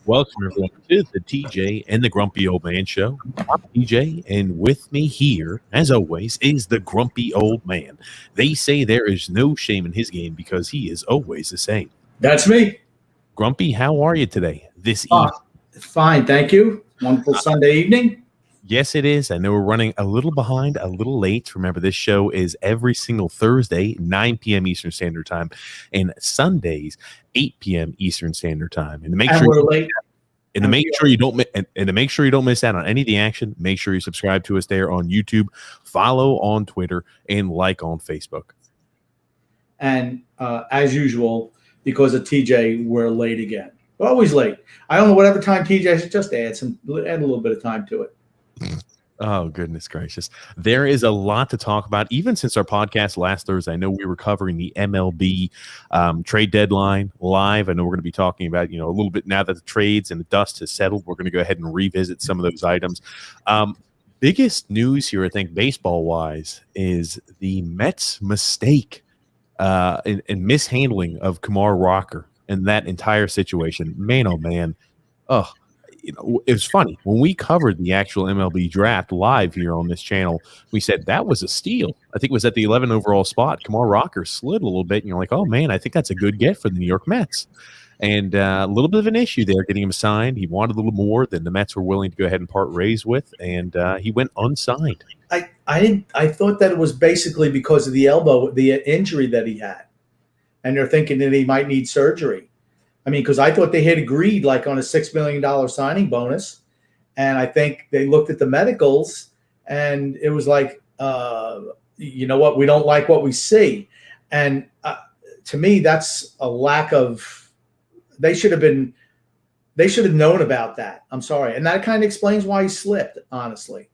Welcome, everyone, to the TJ and the Grumpy Old Man Show. I'm TJ, and with me here, as always, is the Grumpy Old Man. They say there is no shame in his game because he is always the same. That's me. Grumpy, how are you today? This evening? Fine, thank you. Wonderful Sunday evening. Yes, it is. I know we're running a little behind, a little late. Remember, this show is every single Thursday, 9 p.m. Eastern Standard Time, and Sundays, 8 p.m. Eastern Standard Time. And to make sure we're late. And to make sure you don't miss out on any of the action, make sure you subscribe to us there on YouTube, follow on Twitter, and like on Facebook. And as usual, because of TJ, we're late again. We're always late. I don't know whatever time TJ says, just add a little bit of time to it. Oh, goodness gracious. There is a lot to talk about. Even since our podcast last Thursday, I know we were covering the MLB trade deadline live. I know we're going to be talking about, a little bit now that the trades and the dust has settled. We're going to go ahead and revisit some of those items. Biggest news here, I think, baseball-wise, is the Mets' mistake in mishandling of Kumar Rocker and that entire situation. Man, oh, man. Oh, it was funny when we covered the actual MLB draft live here on this channel. We said that was a steal. I think it was at the 11 overall spot. Kumar Rocker slid a little bit, and you're like, oh man, I think that's a good get for the New York Mets. And a little bit of an issue there getting him signed. He wanted a little more than the Mets were willing to go ahead and part ways with, and he went unsigned. I thought that it was basically because of the elbow, the injury that he had, and they're thinking that he might need surgery. I mean, because I thought they had agreed like on a $6 million signing bonus. And I think they looked at the medicals and it was like, you know what? We don't like what we see. And to me, that's a lack of – they should have known about that. I'm sorry. And that kind of explains why he slipped, honestly.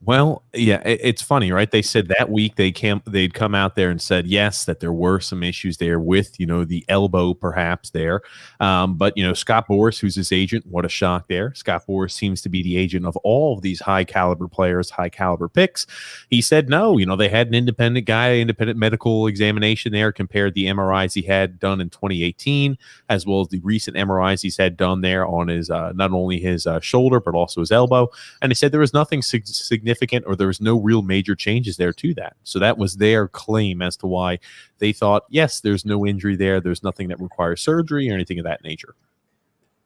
Well, yeah, it's funny, right? They said that week they'd come out there and said, yes, that there were some issues there with, the elbow perhaps there. But, Scott Boras, who's his agent, what a shock there. Scott Boras seems to be the agent of all of these high caliber players, high caliber picks. He said, no, they had an independent medical examination there, compared the MRIs he had done in 2018, as well as the recent MRIs he's had done there on his, not only his shoulder, but also his elbow. And he said there was nothing significant, or there was no real major changes there to that. So that was their claim as to why they thought, yes, there's no injury there. There's nothing that requires surgery or anything of that nature.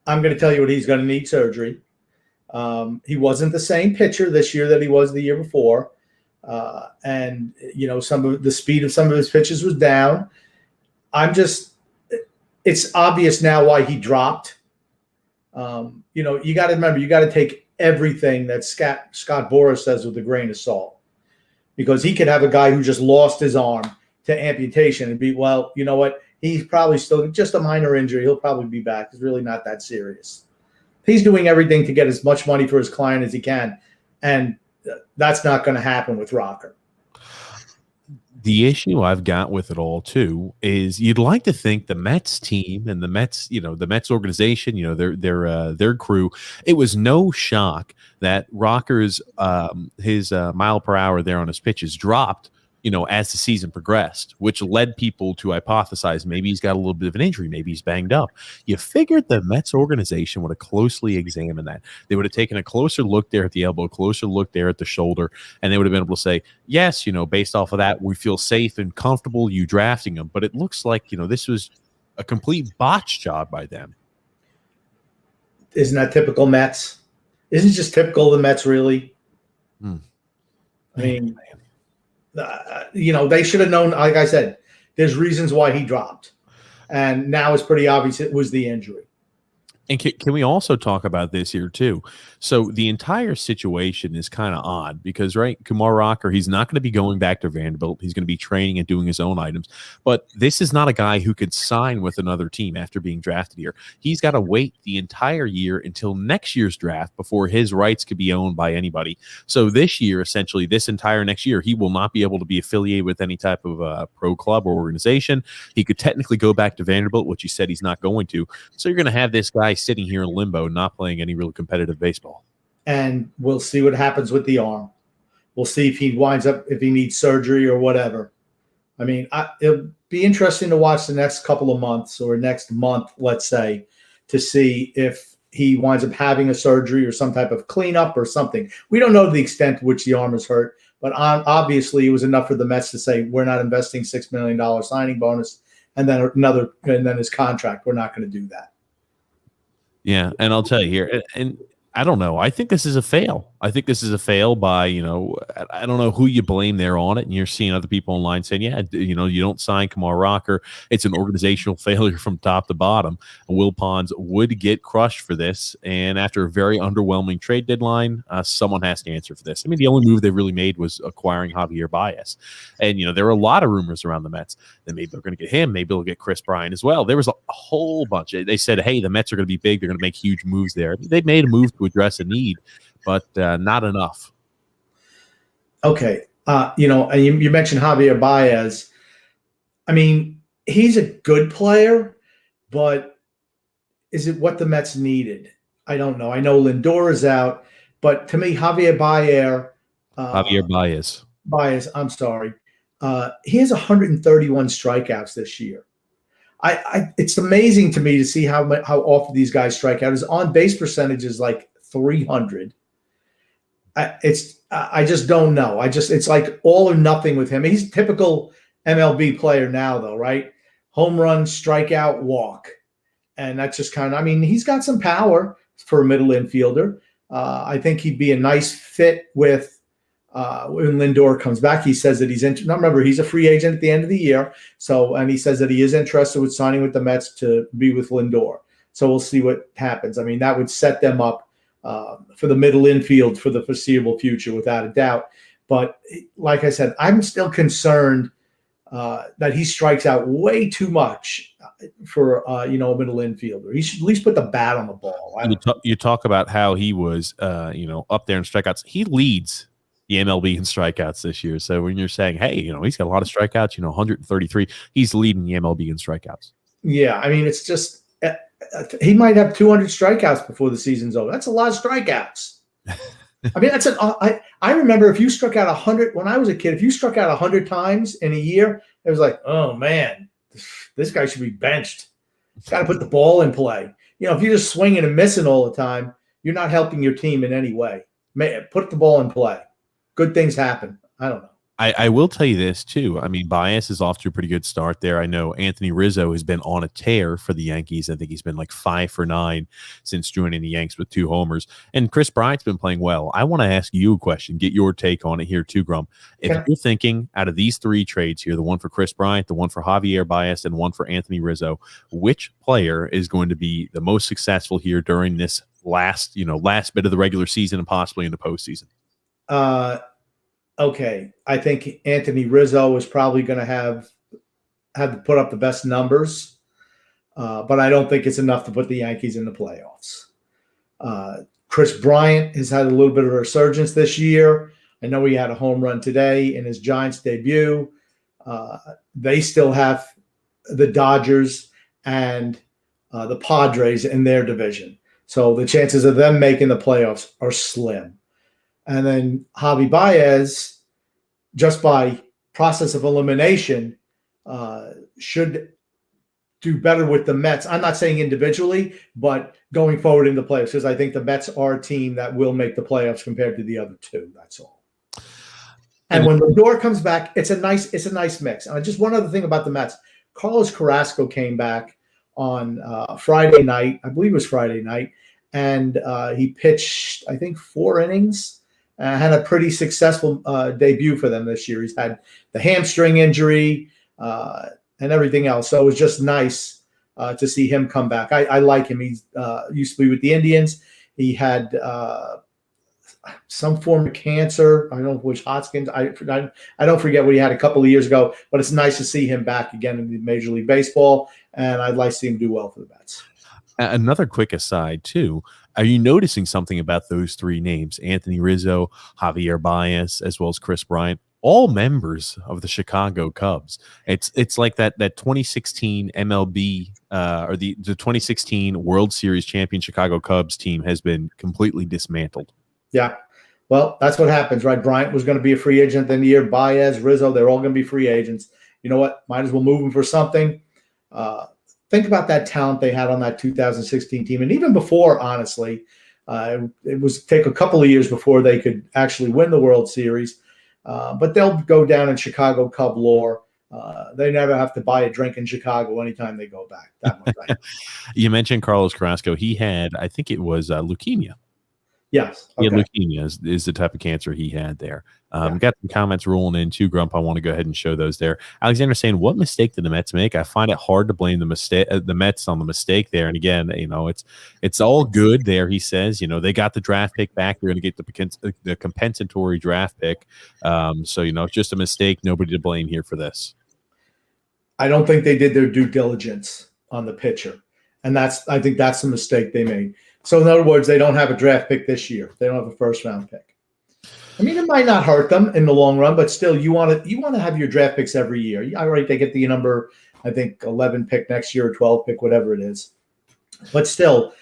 I'm going to tell you what he's going to need surgery. He wasn't the same pitcher this year that he was the year before. And, some of the speed of some of his pitches was down. It's obvious now why he dropped. You got to remember, you got to take everything that Scott Boras says with a grain of salt, because he could have a guy who just lost his arm to amputation and be, well, you know what? He's probably still just a minor injury. He'll probably be back. It's really not that serious. He's doing everything to get as much money for his client as he can. And that's not going to happen with Rocker. The issue I've got with it all too is you'd like to think the Mets team and the Mets, the Mets organization, their crew, it was no shock that Rocker's his mile per hour there on his pitches dropped, as the season progressed, which led people to hypothesize maybe he's got a little bit of an injury, maybe he's banged up. You figured the Mets organization would have closely examined that. They would have taken a closer look there at the elbow, closer look there at the shoulder, and they would have been able to say, yes, based off of that, we feel safe and comfortable you drafting him. But it looks like, this was a complete botch job by them. Isn't that typical Mets? Isn't it just typical of the Mets, really? I mean, they should have known. Like I said, there's reasons why he dropped, and now it's pretty obvious it was the injury. And can we also talk about this here too? So the entire situation is kind of odd because, right, Kumar Rocker, he's not going to be going back to Vanderbilt. He's going to be training and doing his own items. But this is not a guy who could sign with another team after being drafted here. He's got to wait the entire year until next year's draft before his rights could be owned by anybody. So this year, essentially, this entire next year, he will not be able to be affiliated with any type of pro club or organization. He could technically go back to Vanderbilt, which he said he's not going to. So you're going to have this guy sitting here in limbo, not playing any real competitive baseball. And we'll see what happens with the arm. We'll see if he winds up, if he needs surgery or whatever. I mean, it'll be interesting to watch the next couple of months or next month, let's say, to see if he winds up having a surgery or some type of cleanup or something. We don't know the extent to which the arm is hurt, but obviously it was enough for the Mets to say, we're not investing $6 million signing bonus and then his contract. We're not going to do that. Yeah, and I'll tell you here, and I don't know. I think this is a fail. I think this is a fail by, I don't know who you blame there on it. And you're seeing other people online saying, yeah, you don't sign Kumar Rocker. It's an organizational failure from top to bottom. And Will Ponds would get crushed for this. And after a very underwhelming trade deadline, someone has to answer for this. I mean, the only move they really made was acquiring Javier Baez. And, there were a lot of rumors around the Mets that maybe they're going to get him. Maybe they'll get Chris Bryant as well. There was a whole bunch. They said, hey, the Mets are going to be big. They're going to make huge moves there. They made a move to address a need, but not enough. Okay. You mentioned Javier Baez. I mean, he's a good player, but is it what the Mets needed? I don't know. I know Lindor is out, but to me, Javier Baez, I'm sorry. He has 131 strikeouts this year. It's amazing to me to see how often these guys strike out. His on-base percentage is like 300. I just don't know. It's like all or nothing with him. He's a typical MLB player now, though, right? Home run, strikeout, walk. And that's just he's got some power for a middle infielder. I think he'd be a nice fit with when Lindor comes back. He says that he's remember, he's a free agent at the end of the year. And he says that he is interested with signing with the Mets to be with Lindor. So we'll see what happens. I mean, that would set them up for the middle infield for the foreseeable future, without a doubt. But like I said, I'm still concerned that he strikes out way too much for a middle infielder. He should at least put the bat on the ball. You talk about how he was up there in strikeouts. He leads the MLB in strikeouts this year. So when you're saying, hey, he's got a lot of strikeouts, 133, he's leading the MLB in strikeouts. Yeah, I mean, it's just he might have 200 strikeouts before the season's over. That's a lot of strikeouts. I mean, I remember if you struck out 100 when I was a kid. If you struck out 100 times in a year, it was like, oh man, this guy should be benched. He's got to put the ball in play. If you're just swinging and missing all the time, you're not helping your team in any way. Put the ball in play. Good things happen. I don't know. I will tell you this, too. I mean, Baez is off to a pretty good start there. I know Anthony Rizzo has been on a tear for the Yankees. I think he's been like 5 for 9 since joining the Yanks with 2 homers. And Chris Bryant's been playing well. I want to ask you a question, get your take on it here, too, Grum. If you're thinking out of these 3 trades here, the one for Chris Bryant, the one for Javier Baez, and one for Anthony Rizzo, which player is going to be the most successful here during this last bit of the regular season and possibly in the postseason? Okay, I think Anthony Rizzo is probably going to have to put up the best numbers, but I don't think it's enough to put the Yankees in the playoffs. Chris Bryant has had a little bit of a resurgence this year. I know he had a home run today in his Giants debut. They still have the Dodgers and the Padres in their division, so the chances of them making the playoffs are slim. And then Javi Baez, just by process of elimination, should do better with the Mets. I'm not saying individually, but going forward in the playoffs, because I think the Mets are a team that will make the playoffs compared to the other 2. That's all. And when Lindor comes back, it's a nice mix. And just one other thing about the Mets: Carlos Carrasco came back on Friday night. I believe it was Friday night, and he pitched, I think, 4 innings. Had a pretty successful debut for them this year. He's had the hamstring injury and everything else. So it was just nice to see him come back. I like him. He used to be with the Indians. He had some form of cancer. I don't know which Hodgkin's. I don't forget what he had a couple of years ago, but it's nice to see him back again in Major League Baseball, and I'd like to see him do well for the Mets. Another quick aside, too. Are you noticing something about those 3 names, Anthony Rizzo, Javier Baez, as well as Chris Bryant, all members of the Chicago Cubs? It's like that 2016 MLB or the 2016 World Series champion Chicago Cubs team has been completely dismantled. Yeah. Well, that's what happens, right? Bryant was going to be a free agent at the end of the year. Baez, Rizzo, they're all going to be free agents. You know what? Might as well move them for something. think about that talent they had on that 2016 team. And even before, honestly, it was take a couple of years before they could actually win the World Series. But they'll go down in Chicago Cub lore. They never have to buy a drink in Chicago anytime they go back. That much I know. You mentioned Carlos Carrasco. He had, I think it was leukemia. Yes. Okay. Yeah, leukemia is the type of cancer he had there. Got some comments rolling in too, Grump. I want to go ahead and show those there. Alexander saying, what mistake did the Mets make? I find it hard to blame the Mets on the mistake there. And again, it's all good there. He says, they got the draft pick back. They're going to get the compensatory draft pick. So, it's just a mistake. Nobody to blame here for this. I don't think they did their due diligence on the pitcher. And I think that's the mistake they made. So in other words, they don't have a draft pick this year. They don't have a first-round pick. I mean, it might not hurt them in the long run, but still, you want to have your draft picks every year. All right, they get the number, I think, 11 pick next year or 12 pick, whatever it is. But still,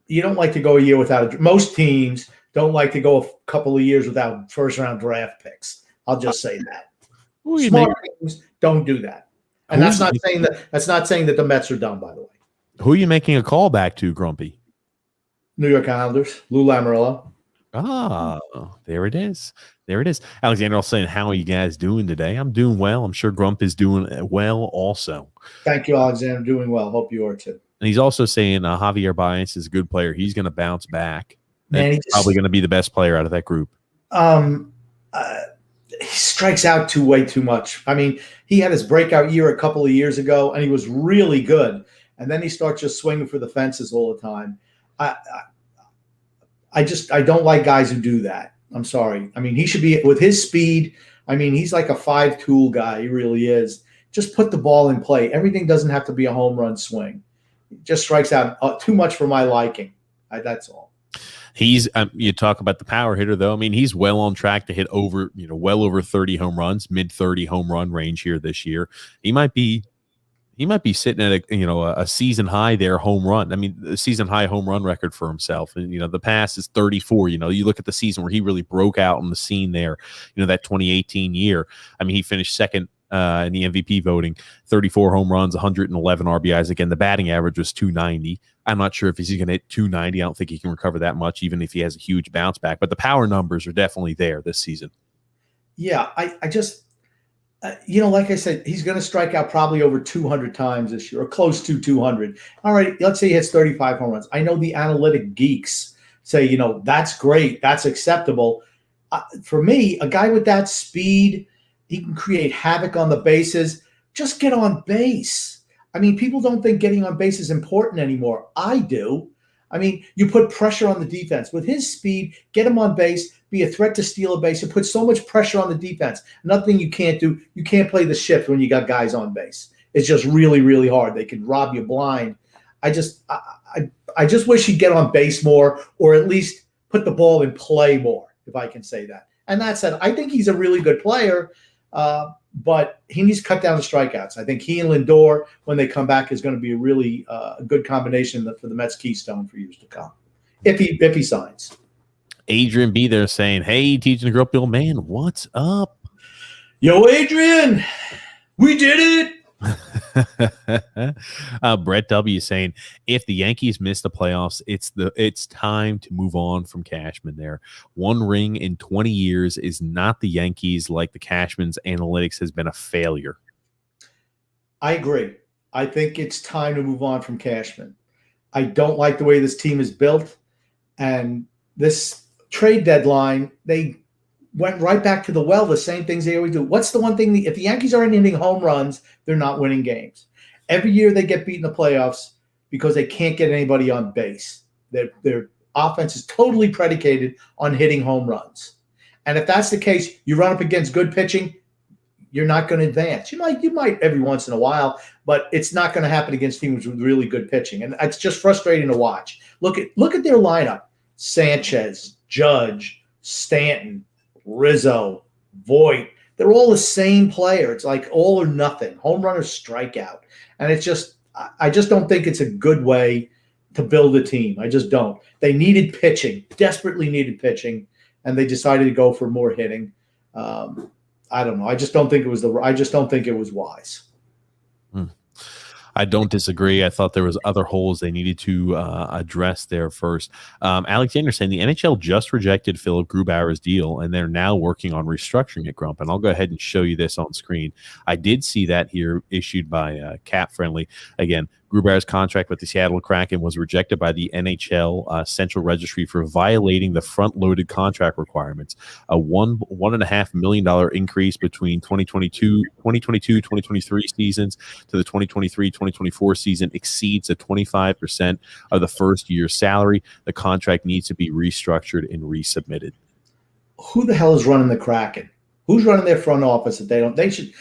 you don't like to go a year without most teams don't like to go a couple of years without first-round draft picks. I'll just say that. Smart teams don't do that. And that's not saying that the Mets are dumb, by the way. Who are you making a call back to, Grumpy? New York Islanders, Lou Lamoriello. Ah, there it is. There it is. Alexander saying, how are you guys doing today? I'm doing well. I'm sure Grump is doing well also. Thank you, Alexander. Doing well. Hope you are too. And he's also saying Javier Baez is a good player. He's going to bounce back. Man, he's probably going to be the best player out of that group. He strikes out way too much. I mean, he had his breakout year a couple of years ago, and he was really good. And then he starts just swinging for the fences all the time. I don't like guys who do that. I'm sorry. I mean, he should be with his speed. I mean, he's like a 5-tool guy. He really is. Just put the ball in play. Everything doesn't have to be a home run swing. It just strikes out too much for my liking. That's all. He's you talk about the power hitter though. I mean, he's well on track to hit over, well over 30 home runs, mid 30 home run range here this year. He might be sitting at a season high there home run. I mean, the season high home run record for himself. And the past is 34. You look at the season where he really broke out on the scene there. That 2018 year. I mean, he finished second in the MVP voting, 34 home runs, 111 RBIs. Again, the batting average was 290. I'm not sure if he's going to hit 290. I don't think he can recover that much, even if he has a huge bounce back. But the power numbers are definitely there this season. Yeah, I just. Like I said, he's going to strike out probably over 200 times this year, or close to 200. All right, let's say he hits 35 home runs. I know the analytic geeks say, that's great, that's acceptable. For me, a guy with that speed, he can create havoc on the bases. Just get on base. I mean, people don't think getting on base is important anymore. I do. I mean, you put pressure on the defense. With his speed, get him on base, be a threat to steal a base. You put so much pressure on the defense. Nothing you can't do. You can't play the shift when you got guys on base. It's just really, really hard. They can rob you blind. I just wish he'd get on base more, or at least put the ball in play more, if I can say that. And that said, I think he's a really good player, but he needs to cut down the strikeouts. I think he and Lindor, when they come back, is going to be a really good combination for the Mets keystone for years to come, if he signs. Adrian B there saying, hey, teaching the grumpy old man, what's up? Yo, Adrian, we did it. Brett W saying, if the Yankees miss the playoffs, it's time to move on from Cashman there. One ring in 20 years is not the Yankees. Like the Cashman's analytics has been a failure. I agree. I think it's time to move on from Cashman. I don't like the way this team is built, and this trade deadline, they went right back to the well, the same things they always do. What's the one thing? If the Yankees aren't hitting home runs, they're not winning games. Every year they get beat in the playoffs because they can't get anybody on base. Their offense is totally predicated on hitting home runs. And if that's the case, you run up against good pitching, you're not going to advance. You might every once in a while, but it's not going to happen against teams with really good pitching. And it's just frustrating to watch. Look at their lineup. Sanchez, Judge, Stanton, Rizzo, Voit. They're all the same player. It's like all or nothing. Home run or strikeout. And I just don't think it's a good way to build a team. I just don't. They needed pitching, desperately needed pitching, and they decided to go for more hitting. I don't know. I just don't think it was wise. I don't disagree. I thought there was other holes they needed to address there first. Alexander saying the NHL just rejected Philip Grubauer's deal, and they're now working on restructuring it, Grump. And I'll go ahead and show you this on screen. I did see that here issued by Cap Friendly. Again, Grubauer's contract with the Seattle Kraken was rejected by the NHL Central Registry for violating the front-loaded contract requirements. A $1.5 million increase between 2022-2023 seasons to the 2023-2024 season exceeds the 25% of the first year's salary. The contract needs to be restructured and resubmitted. Who the hell is running the Kraken? Who's running their front office? If they should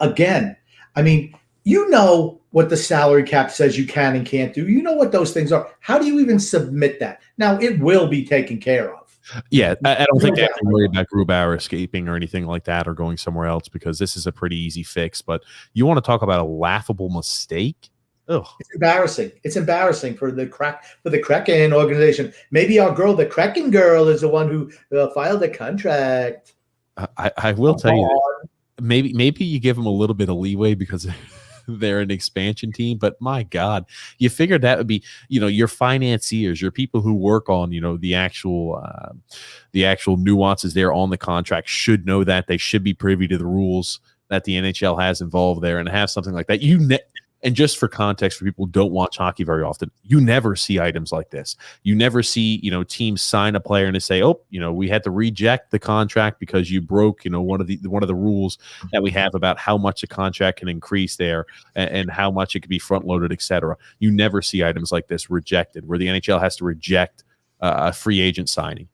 again. I mean, you know what the salary cap says you can and can't do. You know what those things are. How do you even submit that? Now, it will be taken care of. Yeah, I don't think they have to worry about Grubauer escaping or anything like that or going somewhere else because this is a pretty easy fix. But you want to talk about a laughable mistake? Ugh. It's embarrassing. It's embarrassing for the Kraken organization. Maybe our girl, the Kraken girl, is the one who filed a contract. I will tell you that maybe you give them a little bit of leeway because they're an expansion team, but my God, you figured that would be, your financiers, your people who work on, the actual nuances there on the contract should know that. They should be privy to the rules that the NHL has involved there and have something like that. And just for context, for people who don't watch hockey very often, you never see items like this. You never see, teams sign a player and they say, "Oh, we had to reject the contract because you broke, one of the rules that we have about how much a contract can increase there and how much it could be front loaded, etc." You never see items like this rejected, where the NHL has to reject a free agent signing.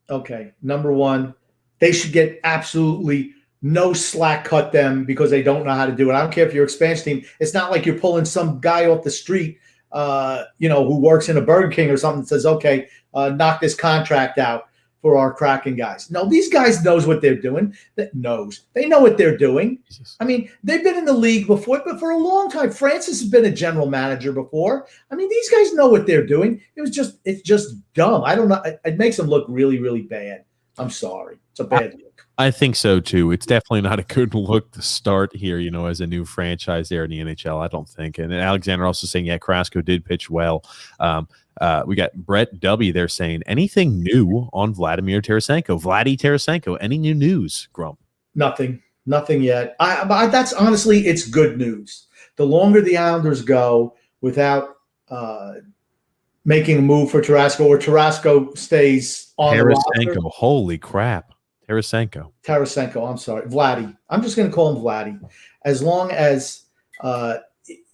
Okay, number one, they should get absolutely no slack cut them because they don't know how to do it. I don't care if you're expansion team. It's not like you're pulling some guy off the street, who works in a Burger King or something and says, okay, knock this contract out for our Kraken guys. No, these guys knows what they're doing. They know what they're doing. Jesus. I mean, they've been in the league before, but for a long time. Francis has been a general manager before. I mean, these guys know what they're doing. It's just dumb. I don't know. It makes them look really, really bad. I'm sorry. It's a bad look. I think so too. It's definitely not a good look to start here, as a new franchise there in the NHL, I don't think. And Alexander also saying, yeah, Carrasco did pitch well. We got Brett W. there saying, anything new on Vladimir Tarasenko? Vladdy Tarasenko, any new news, Grump? Nothing yet. That's honestly, it's good news. The longer the Islanders go without making a move for Tarasco, or Tarasco stays on the roster. Holy crap. Tarasenko, I'm sorry. Vladdy. I'm just going to call him Vladdy. As long as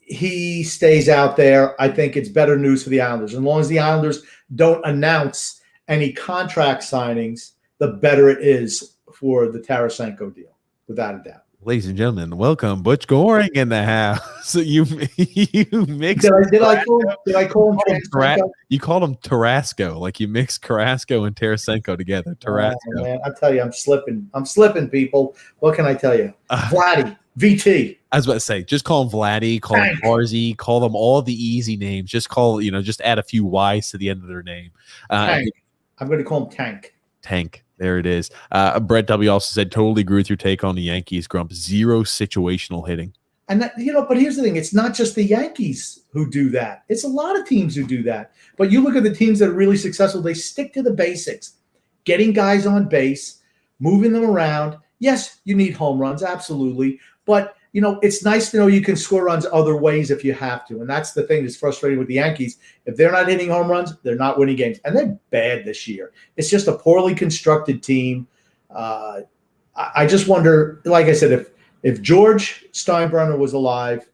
he stays out there, I think it's better news for the Islanders. As long as the Islanders don't announce any contract signings, the better it is for the Tarasenko deal, without a doubt. Ladies and gentlemen, welcome Butch Goring in the house. So you mixed. Did I call him Tarasenko? You called him Tarasco, like you mixed Carrasco and Tarasenko together. Tarasco. Oh, man, I tell you, I'm slipping, people. What can I tell you? Vladdy, VT. I was about to say, just call him Vladdy, call him Barzy, call them all the easy names. Just just add a few Y's to the end of their name. Tank. I'm going to call him Tank. Tank. There it is. Brett W. also said, totally agree with your take on the Yankees, Grump. Zero situational hitting. And that, but here's the thing. It's not just the Yankees who do that. It's a lot of teams who do that. But you look at the teams that are really successful, they stick to the basics. Getting guys on base, moving them around. Yes, you need home runs, absolutely. But, it's nice to know you can score runs other ways if you have to. And that's the thing that's frustrating with the Yankees. If they're not hitting home runs, they're not winning games. And they're bad this year. It's just a poorly constructed team. I just wonder, like I said, if George Steinbrenner was alive,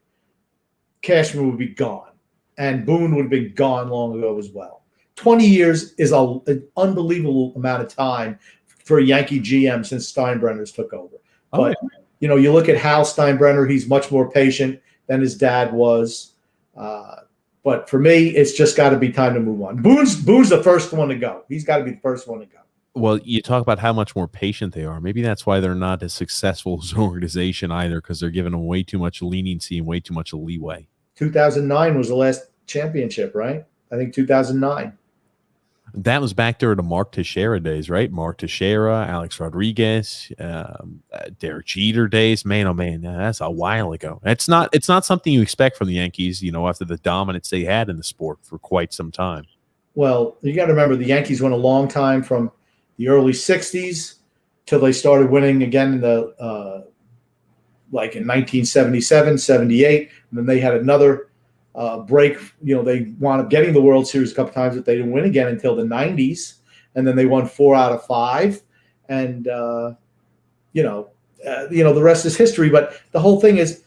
Cashman would be gone. And Boone would have been gone long ago as well. 20 years is an unbelievable amount of time for a Yankee GM since Steinbrenner's took over. But you look at Hal Steinbrenner, he's much more patient than his dad was. But for me, it's just got to be time to move on. Boone's the first one to go. He's got to be the first one to go. Well, you talk about how much more patient they are. Maybe that's why they're not as successful as an organization either, because they're giving them way too much leniency and way too much leeway. 2009 was the last championship, right? I think 2009. That was back there to Mark Teixeira days, right? Mark Teixeira, Alex Rodriguez, Derek Jeter days. Man, oh man, that's a while ago. It's not something you expect from the Yankees, after the dominance they had in the sport for quite some time. Well, you got to remember the Yankees went a long time from the early '60s till they started winning again in the like in 1977, 78, and then they had another break. They wound up getting the World Series a couple times, but they didn't win again until the 90s, and then they won 4 out of 5, and the rest is history. But the whole thing is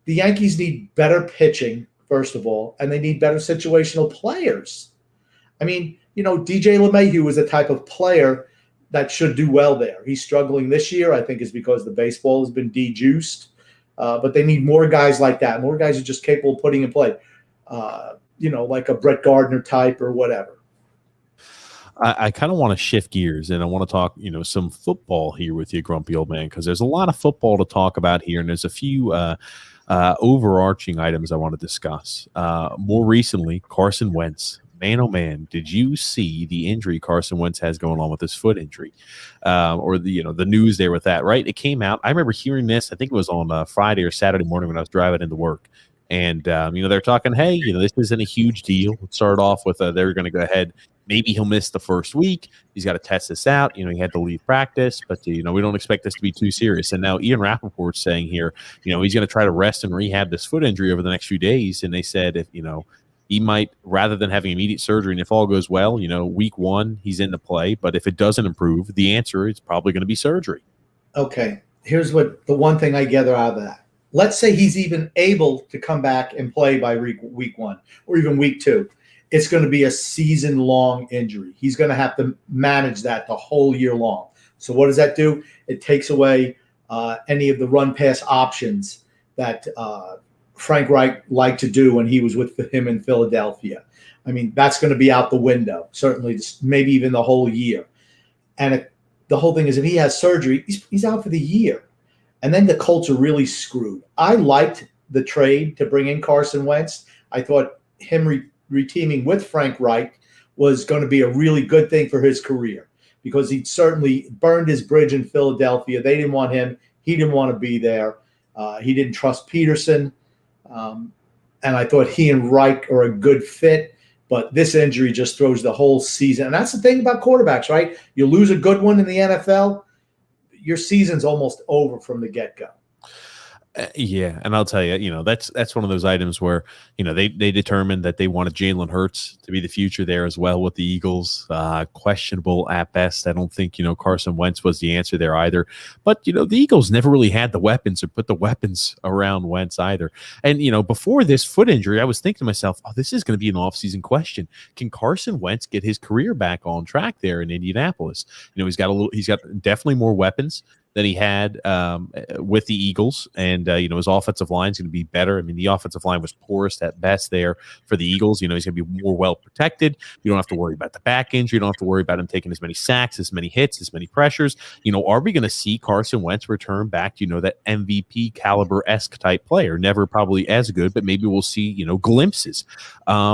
the Yankees need better pitching, first of all, and they need better situational players. I mean, DJ LeMahieu is the type of player that should do well there. He's struggling this year, I think, is because the baseball has been de-juiced. But they need more guys like that, more guys who are just capable of putting in play, like a Brett Gardner type or whatever. I kind of want to shift gears, and I want to talk, some football here with you, Grumpy Old Man, because there's a lot of football to talk about here, and there's a few overarching items I want to discuss. More recently, Carson Wentz. Man, oh man, did you see the injury Carson Wentz has going on with his foot injury, or the news there with that? Right, it came out. I remember hearing this. I think it was on Friday or Saturday morning when I was driving into work, and they're talking, hey, this isn't a huge deal. It started off with they're going to go ahead. Maybe he'll miss the first week. He's got to test this out. He had to leave practice, but we don't expect this to be too serious. And now Ian Rappaport's saying here, he's going to try to rest and rehab this foot injury over the next few days. And they said if he might, rather than having immediate surgery, and if all goes well, week 1, he's into play. But if it doesn't improve, the answer is probably going to be surgery. Okay. Here's what the one thing I gather out of that. Let's say he's even able to come back and play by week 1 or even week 2. It's going to be a season-long injury. He's going to have to manage that the whole year long. So what does that do? It takes away any of the run-pass options that Frank Reich liked to do when he was with him in Philadelphia. I mean, that's going to be out the window, certainly, maybe even the whole year. And the whole thing is if he has surgery, he's out for the year. And then the Colts are really screwed. I liked the trade to bring in Carson Wentz. I thought him reteaming with Frank Reich was going to be a really good thing for his career because he'd certainly burned his bridge in Philadelphia. They didn't want him. He didn't want to be there. He didn't trust Peterson. And I thought he and Reich are a good fit, but this injury just throws the whole season. And that's the thing about quarterbacks, right? You lose a good one in the NFL, your season's almost over from the get-go. Yeah, and I'll tell you, that's one of those items where, they determined that they wanted Jalen Hurts to be the future there as well with the Eagles. Questionable at best. I don't think, Carson Wentz was the answer there either. But, the Eagles never really had the weapons or put the weapons around Wentz either. And, before this foot injury, I was thinking to myself, this is going to be an offseason question. Can Carson Wentz get his career back on track there in Indianapolis? He's got definitely more weapons than he had with the Eagles. And, his offensive line is going to be better. I mean, the offensive line was poorest at best there for the Eagles. He's going to be more well protected. You don't have to worry about the back injury. You don't have to worry about him taking as many sacks, as many hits, as many pressures. Are we going to see Carson Wentz return back to, that MVP caliber-esque type player? Never probably as good, but maybe we'll see, glimpses.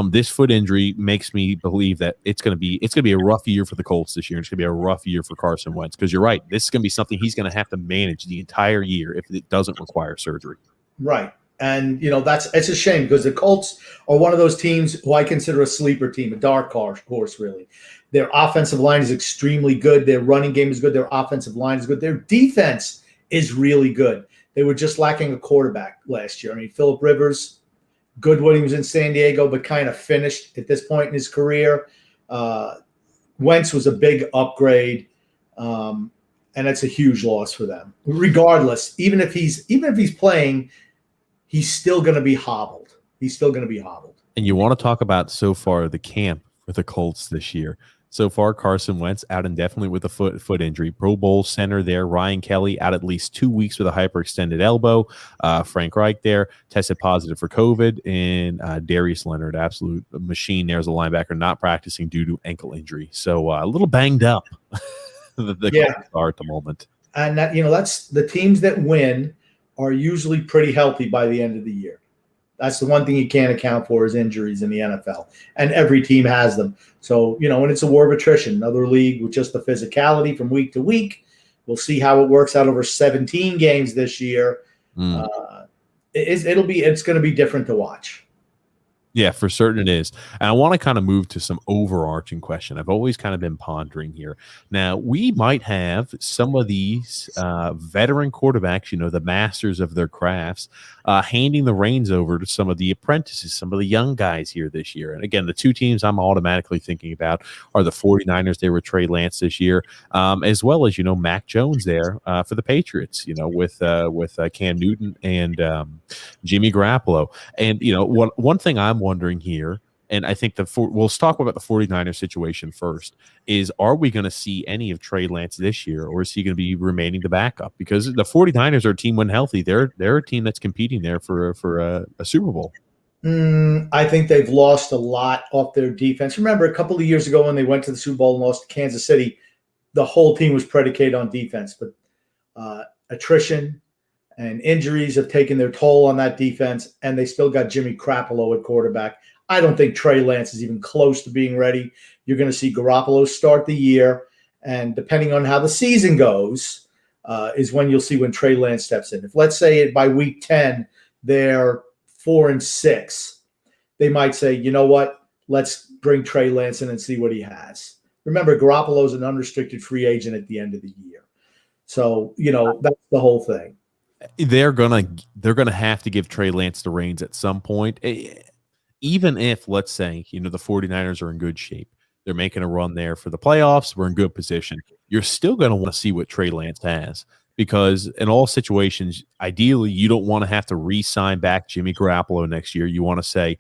This foot injury makes me believe that it's going to be a rough year for the Colts this year. It's going to be a rough year for Carson Wentz because you're right. This is going to be something he's going to have to manage the entire year if it doesn't require surgery. Right. And, it's a shame because the Colts are one of those teams who I consider a sleeper team, a dark horse, really. Their offensive line is extremely good. Their running game is good. Their offensive line is good. Their defense is really good. They were just lacking a quarterback last year. I mean, Phillip Rivers, good when he was in San Diego, but kind of finished at this point in his career. Wentz was a big upgrade. And it's a huge loss for them. Regardless, even if he's playing, he's still going to be hobbled. And you want to talk about so far the camp for the Colts this year. So far, Carson Wentz out indefinitely with a foot injury. Pro Bowl center there, Ryan Kelly out at least 2 weeks with a hyperextended elbow. Frank Reich there tested positive for COVID, and Darius Leonard, absolute machine there as a linebacker, not practicing due to ankle injury. So a little banged up. the Colts are at the moment. And that, that's the teams that win are usually pretty healthy by the end of the year. That's the one thing you can't account for is injuries in the NFL, and every team has them. So, and it's a war of attrition. Another league with just the physicality from week to week. We'll see how it works out over 17 games this year. It's going to be different to watch. Yeah, for certain it is. And I want to kind of move to some overarching question. I've always kind of been pondering here. Now, we might have some of these veteran quarterbacks, the masters of their crafts, handing the reins over to some of the apprentices, some of the young guys here this year. And again, the two teams I'm automatically thinking about are the 49ers. They were Trey Lance this year, as well as, Mac Jones there for the Patriots, with Cam Newton and Jimmy Garoppolo. And, one thing I'm wondering here, and I think we'll talk about the 49ers situation first, is are we going to see any of Trey Lance this year, or is he going to be remaining the backup? Because the 49ers are a team when healthy. They're a team that's competing there for a Super Bowl. I think they've lost a lot off their defense. Remember, a couple of years ago when they went to the Super Bowl and lost to Kansas City, the whole team was predicated on defense. But attrition and injuries have taken their toll on that defense, and they still got Jimmy Garoppolo at quarterback. I don't think Trey Lance is even close to being ready. You're going to see Garoppolo start the year, and depending on how the season goes, is when you'll see when Trey Lance steps in. If, let's say, by week 10, they're 4-6, they might say, you know what, let's bring Trey Lance in and see what he has. Remember, Garoppolo's an unrestricted free agent at the end of the year. So, that's the whole thing. They're gonna have to give Trey Lance the reins at some point, even if, let's say, the 49ers are in good shape. They're making a run there for the playoffs. We're in good position. You're still going to want to see what Trey Lance has, because in all situations, ideally, you don't want to have to re-sign back Jimmy Garoppolo next year. You want to say,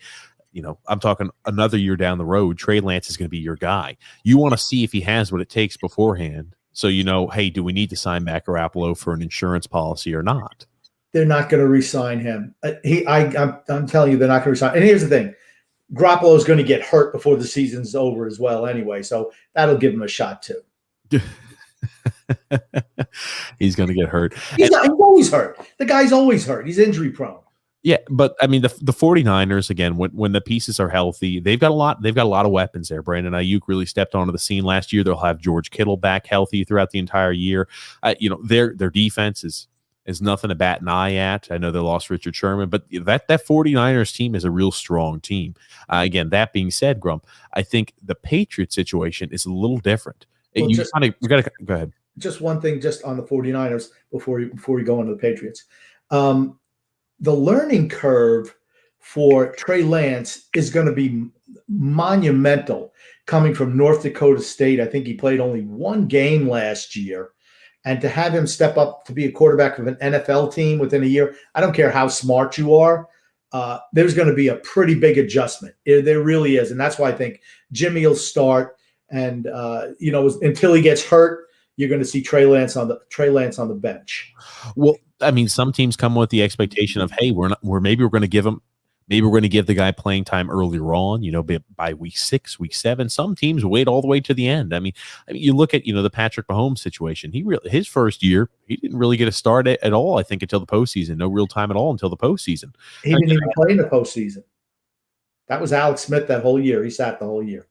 I'm talking another year down the road, Trey Lance is going to be your guy. You want to see if he has what it takes beforehand. So, hey, do we need to sign back Garoppolo for an insurance policy or not? They're not going to re-sign him. I'm telling you, they're not going to re-sign. And here's the thing. Garoppolo is going to get hurt before the season's over as well anyway. So that'll give him a shot too. He's going to get hurt. He's always hurt. The guy's always hurt. He's injury prone. Yeah, but I mean the 49ers, again, when the pieces are healthy, they've got a lot of weapons there. Brandon Ayuk really stepped onto the scene last year. They'll have George Kittle back healthy throughout the entire year. Their defense is nothing to bat an eye at. I know they lost Richard Sherman, but that 49ers team is a real strong team. Again, that being said, Grump, I think the Patriots situation is a little different. Well, we got to go ahead. Just one thing, just on the 49ers before we go into the Patriots. The learning curve for Trey Lance is going to be monumental coming from North Dakota State. I think he played only one game last year. And to have him step up to be a quarterback of an NFL team within a year, I don't care how smart you are, there's going to be a pretty big adjustment. There really is. And that's why I think Jimmy will start. And, until he gets hurt, you're going to see Trey Lance on the bench. Well, I mean, some teams come with the expectation of, hey, we're going to give the guy playing time earlier on, by week 6, week 7. Some teams wait all the way to the end. I mean, you look at, the Patrick Mahomes situation. His first year, he didn't really get a start at all, I think, until the postseason. No real time at all until the postseason. He didn't even play in the postseason. That was Alex Smith that whole year. He sat the whole year.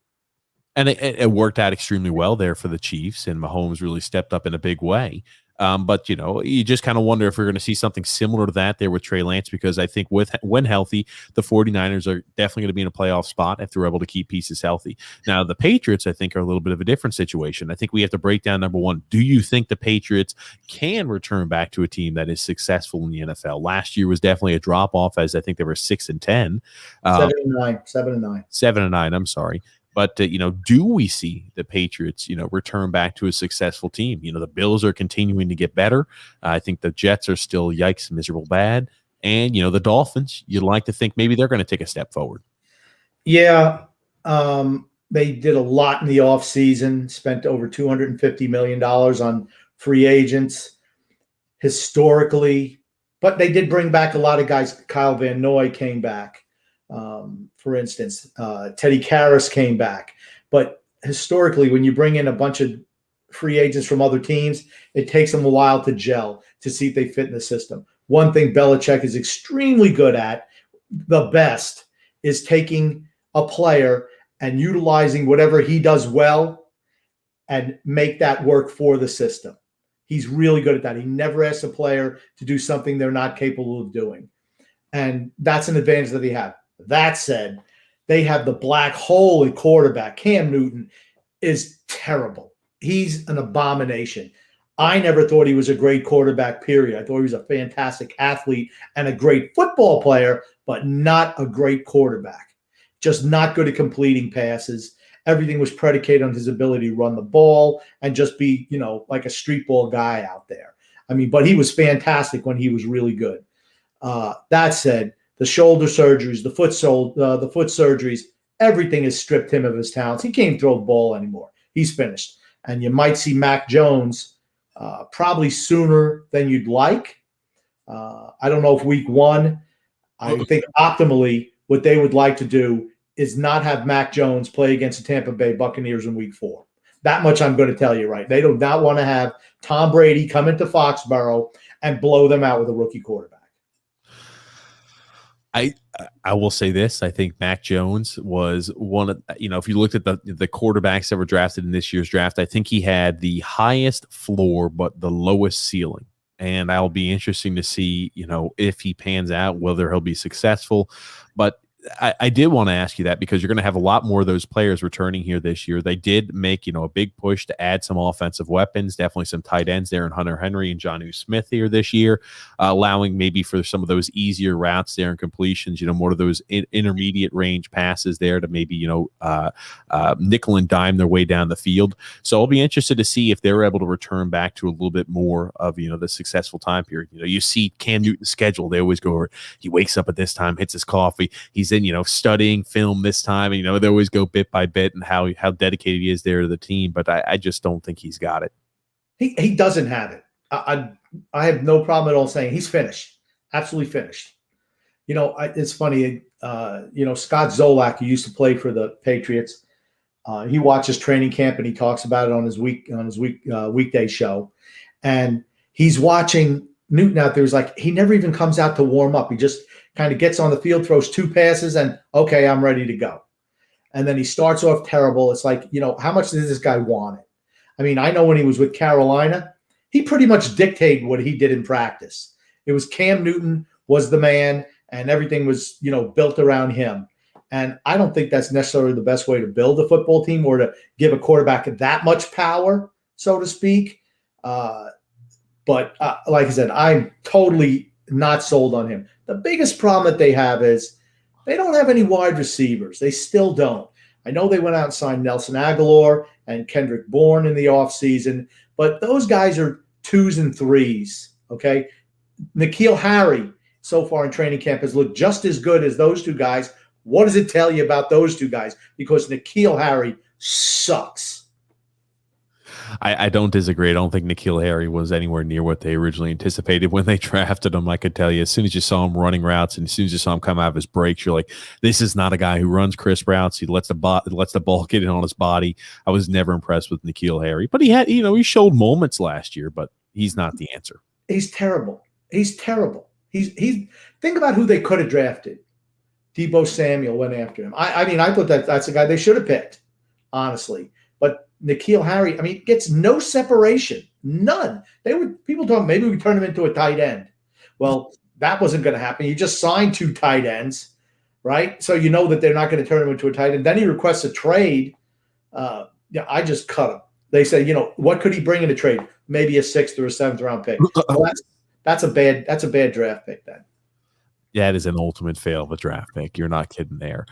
And it worked out extremely well there for the Chiefs, and Mahomes really stepped up in a big way. But, you just kind of wonder if we're going to see something similar to that there with Trey Lance, because I think when healthy, the 49ers are definitely going to be in a playoff spot if they're able to keep pieces healthy. Now, the Patriots, I think, are a little bit of a different situation. I think we have to break down, number one, do you think the Patriots can return back to a team that is successful in the NFL? Last year was definitely a drop-off, as I think they were 6-10. 7-9. 7-9, I'm sorry. But, do we see the Patriots, return back to a successful team? The Bills are continuing to get better. I think the Jets are still, yikes, miserable bad. And, the Dolphins, you'd like to think maybe they're going to take a step forward. Yeah. They did a lot in the offseason, spent over $250 million on free agents historically. But they did bring back a lot of guys. Kyle Van Noy came back. For instance, Teddy Karras came back. But historically, when you bring in a bunch of free agents from other teams, it takes them a while to gel, to see if they fit in the system. One thing Belichick is extremely good at, the best is taking a player and utilizing whatever he does well and make that work for the system. He's really good at that. He never asks a player to do something they're not capable of doing. And that's an advantage that they have. That said, they have the black hole at quarterback. Cam Newton is terrible. He's an abomination. I never thought he was a great quarterback, period. I thought he was a fantastic athlete and a great football player, but not a great quarterback. Just not good at completing passes. Everything was predicated on his ability to run the ball and just be, like a street ball guy out there. I mean, but he was fantastic when he was really good. That said, the shoulder surgeries, the foot surgeries, everything has stripped him of his talents. He can't throw the ball anymore. He's finished. And you might see Mac Jones probably sooner than you'd like. I don't know if week 1. I think optimally what they would like to do is not have Mac Jones play against the Tampa Bay Buccaneers in week 4. That much I'm going to tell you, right? They do not want to have Tom Brady come into Foxborough and blow them out with a rookie quarterback. I will say this. I think Mac Jones was one of, if you looked at the quarterbacks that were drafted in this year's draft, I think he had the highest floor but the lowest ceiling. And I'll be interesting to see, if he pans out, whether he'll be successful. But I did want to ask you that because you're going to have a lot more of those players returning here this year. They did make, a big push to add some offensive weapons, definitely some tight ends there in Hunter Henry and Jonnu Smith here this year, allowing maybe for some of those easier routes there and completions, more of those intermediate range passes there to maybe, nickel and dime their way down the field. So I'll be interested to see if they're able to return back to a little bit more of, the successful time period. You see Cam Newton's schedule. They always go over, he wakes up at this time, hits his coffee. He's in, studying film this time, and they always go bit by bit and how dedicated he is there to the team. But I just don't think he's got it. He doesn't have it. I have no problem at all saying he's finished, absolutely finished. It's funny. Scott Zolak, who used to play for the Patriots, he watches training camp and he talks about it on his weekday show, and he's watching Newton out there. He's like, he never even comes out to warm up. He just kind of gets on the field, throws 2 passes, and okay, I'm ready to go. And then he starts off terrible. It's like, how much does this guy want it? I mean, I know when he was with Carolina, he pretty much dictated what he did in practice. It was Cam Newton was the man, and everything was, built around him. And I don't think that's necessarily the best way to build a football team or to give a quarterback that much power, so to speak. But like I said, I'm totally not sold on him. The biggest problem that they have is they don't have any wide receivers. They still don't. I know they went out and signed Nelson Aguilar and Kendrick Bourne in the offseason, but those guys are 2s and 3s, okay? N'Keal Harry, so far in training camp, has looked just as good as those 2 guys. What does it tell you about those 2 guys? Because N'Keal Harry sucks. I don't disagree. I don't think N'Keal Harry was anywhere near what they originally anticipated when they drafted him. I could tell you, as soon as you saw him running routes and as soon as you saw him come out of his breaks, you're like, this is not a guy who runs crisp routes. He lets the ball get in on his body. I was never impressed with N'Keal Harry, but he had, he showed moments last year, but he's not the answer. He's terrible. He's think about who they could have drafted. Deebo Samuel went after him. I mean, I thought that's a guy they should have picked, honestly. But N'Keal Harry, gets no separation, none. People thought maybe we turn him into a tight end. Well, that wasn't going to happen. You just signed 2 tight ends, right? So you know that they're not going to turn him into a tight end. Then he requests a trade. I just cut him. They say, what could he bring in a trade? Maybe a 6th or a 7th round pick. Well, that's a bad draft pick then. Yeah, it is an ultimate fail of a draft pick. You're not kidding there.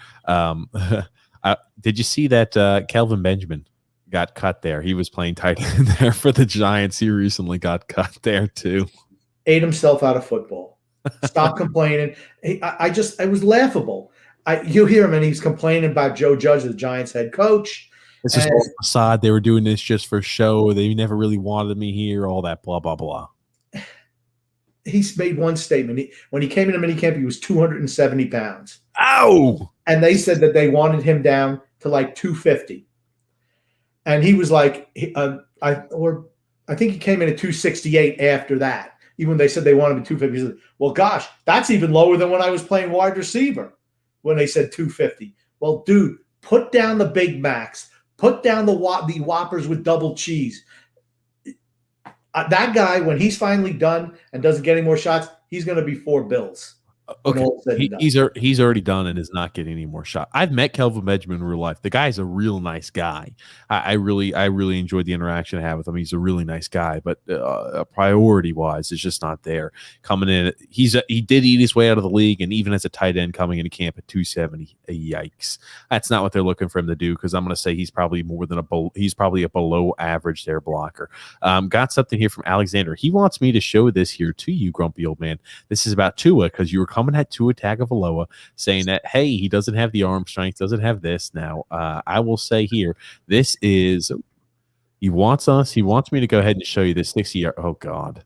Did you see that Kelvin Benjamin got cut there? He was playing tight end there for the Giants. He recently got cut there too. Ate himself out of football. Stop complaining. It was laughable. You hear him and he's complaining about Joe Judge, the Giants head coach. This is all facade. They were doing this just for show. They never really wanted me here. All that blah blah blah. He's made one statement. When he came into minicamp, he was 270 pounds. Ow! And they said that they wanted him down to like 250. And he was like, I think he came in at 268 after that. even when they said they wanted him at 250. He said, well, gosh, that's even lower than when I was playing wide receiver when they said 250. Well, dude, put down the Big Macs. Put down the Whoppers with double cheese. That guy, when he's finally done and doesn't get any more shots, he's going to be $4 bills. Okay, he's already done and is not getting any more shot. I've met Kelvin Benjamin in real life. The guy's a real nice guy. I really enjoyed the interaction I had with him. He's a really nice guy, but priority wise, it's just not there. Coming in, he did eat his way out of the league, and even as a tight end coming into camp at 270, yikes! That's not what they're looking for him to do. Because I'm going to say he's probably a below average there blocker. Got something here from Alexander. He wants me to show this here to you, grumpy old man. This is about Tua, because you were coming at Tua Tagovailoa saying that, hey, he doesn't have the arm strength, doesn't have this. Now, I will say here, this is he wants me to go ahead and show you this 60-yard. Oh God,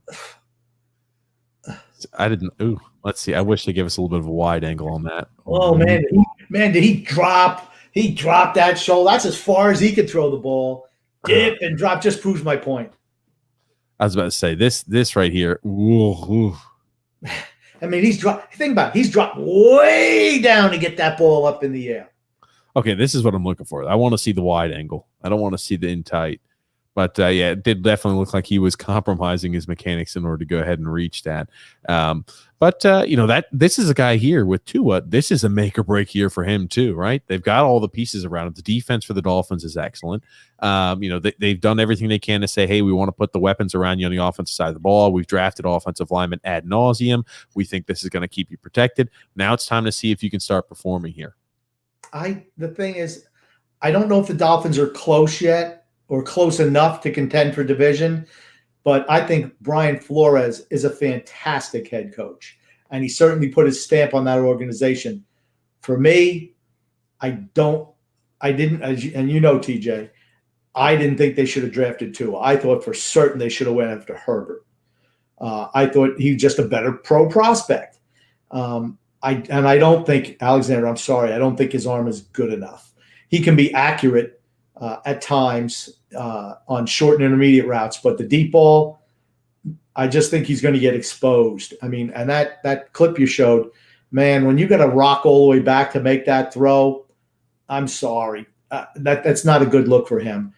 I didn't. Ooh, let's see. I wish they gave us a little bit of a wide angle on that. Oh man, did he drop? He dropped that shoulder. That's as far as he could throw the ball. Dip and drop just proves my point. I was about to say this right here. Ooh. I mean, think about it. He's dropped way down to get that ball up in the air. Okay, this is what I'm looking for. I want to see the wide angle. I don't want to see the in tight. But, yeah, it did definitely look like he was compromising his mechanics in order to go ahead and reach that. This is a guy here with Tua. This is a make or break year for him too, right? They've got all the pieces around it. The defense for the Dolphins is excellent. They've done everything they can to say, hey, we want to put the weapons around you on the offensive side of the ball. We've drafted offensive linemen ad nauseum. We think this is going to keep you protected. Now it's time to see if you can start performing here. The thing is, I don't know if the Dolphins are close yet or close enough to contend for division, but I think Brian Flores is a fantastic head coach, and he certainly put his stamp on that organization. For me, I didn't, and you know, TJ, I didn't think they should have drafted Tua. I thought for certain they should have went after Herbert. I thought he was just a better pro prospect. I don't think, Alexander, I'm sorry, I don't think his arm is good enough. He can be accurate at times on short and intermediate routes, but the deep ball, I just think he's going to get exposed. I mean, and that clip you showed, man, when you got to rock all the way back to make that throw, I'm sorry. That's not a good look for him.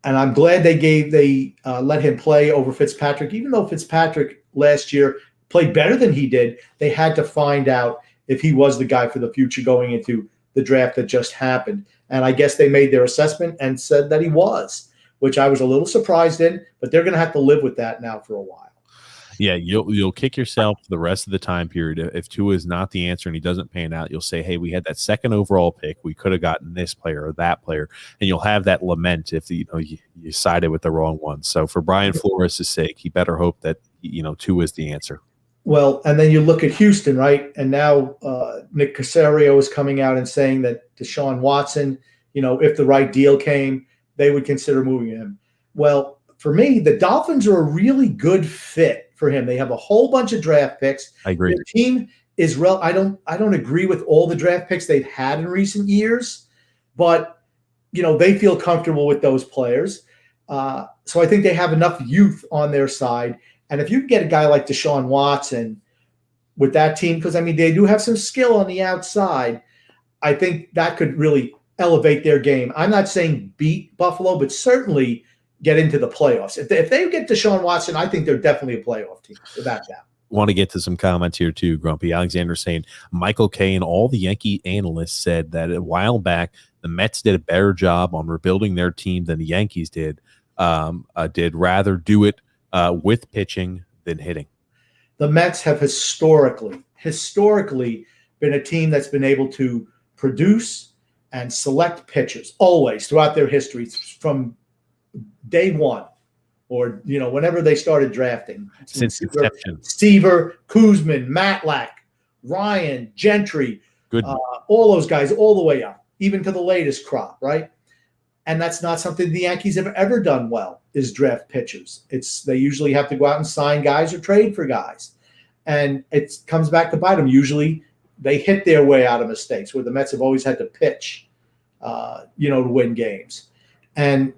And I'm glad they let him play over Fitzpatrick, even though Fitzpatrick last year played better than he did. They had to find out if he was the guy for the future going into the draft that just happened. And I guess they made their assessment and said that he was, which I was a little surprised in, but they're going to have to live with that now for a while. Yeah, you'll kick yourself the rest of the time period. If Tua is not the answer and he doesn't pan out, you'll say, hey, we had that second overall pick. We could have gotten this player or that player. And you'll have that lament if you sided with the wrong one. So for Brian Flores' sake, he better hope that Tua is the answer. Well, and then you look at Houston, right? And now Nick Caserio is coming out and saying that Deshaun Watson, if the right deal came, they would consider moving him. Well, for me, the Dolphins are a really good fit for him. They have a whole bunch of draft picks. I agree. Their team is I don't agree with all the draft picks they've had in recent years, but they feel comfortable with those players. So I think they have enough youth on their side. And if you get a guy like Deshaun Watson with that team, because, they do have some skill on the outside, I think that could really elevate their game. I'm not saying beat Buffalo, but certainly get into the playoffs. If they get Deshaun Watson, I think they're definitely a playoff team, without doubt. Want to get to some comments here too, Grumpy. Alexander saying Michael Kay and all the Yankee analysts said that a while back the Mets did a better job on rebuilding their team than the Yankees did. Rather do it with pitching than hitting. The Mets have historically been a team that's been able to produce and select pitchers always throughout their history from day one, or whenever they started drafting. Since inception. Seaver, Kuzman, Matlack, Ryan, Gentry, all those guys all the way up, even to the latest crop, right? And that's not something the Yankees have ever done well, is draft pitchers. They usually have to go out and sign guys or trade for guys. And it comes back to bite them. Usually they hit their way out of mistakes, where the Mets have always had to pitch, to win games. And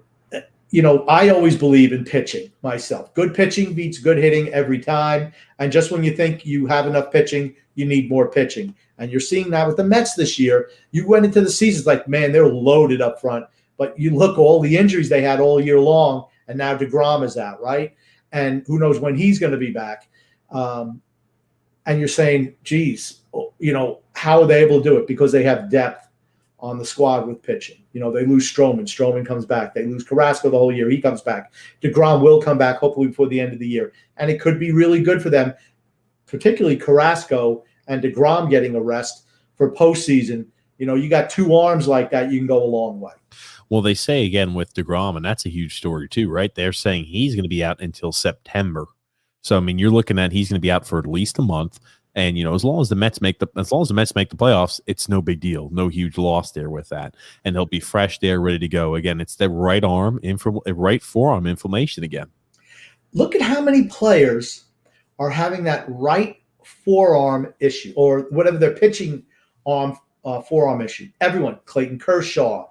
I always believe in pitching myself. Good pitching beats good hitting every time. And just when you think you have enough pitching, you need more pitching. And you're seeing that with the Mets this year. You went into the season like, man, they're loaded up front. But you look all the injuries they had all year long, and now DeGrom is out, right? And who knows when he's going to be back. And you're saying, geez, how are they able to do it? Because they have depth on the squad with pitching. They lose Stroman. Stroman comes back. They lose Carrasco the whole year. He comes back. DeGrom will come back hopefully before the end of the year. And it could be really good for them, particularly Carrasco and DeGrom getting a rest for postseason. You got two arms like that, you can go a long way. Well, they say again with DeGrom, and that's a huge story too, right? They're saying he's going to be out until September. So, I mean, you're looking at he's going to be out for at least a month. And, as long as the Mets make the playoffs, it's no big deal. No huge loss there with that. And he'll be fresh there, ready to go. Again, it's the right forearm inflammation again. Look at how many players are having that right forearm issue, or whatever their pitching arm forearm issue. Everyone, Clayton Kershaw,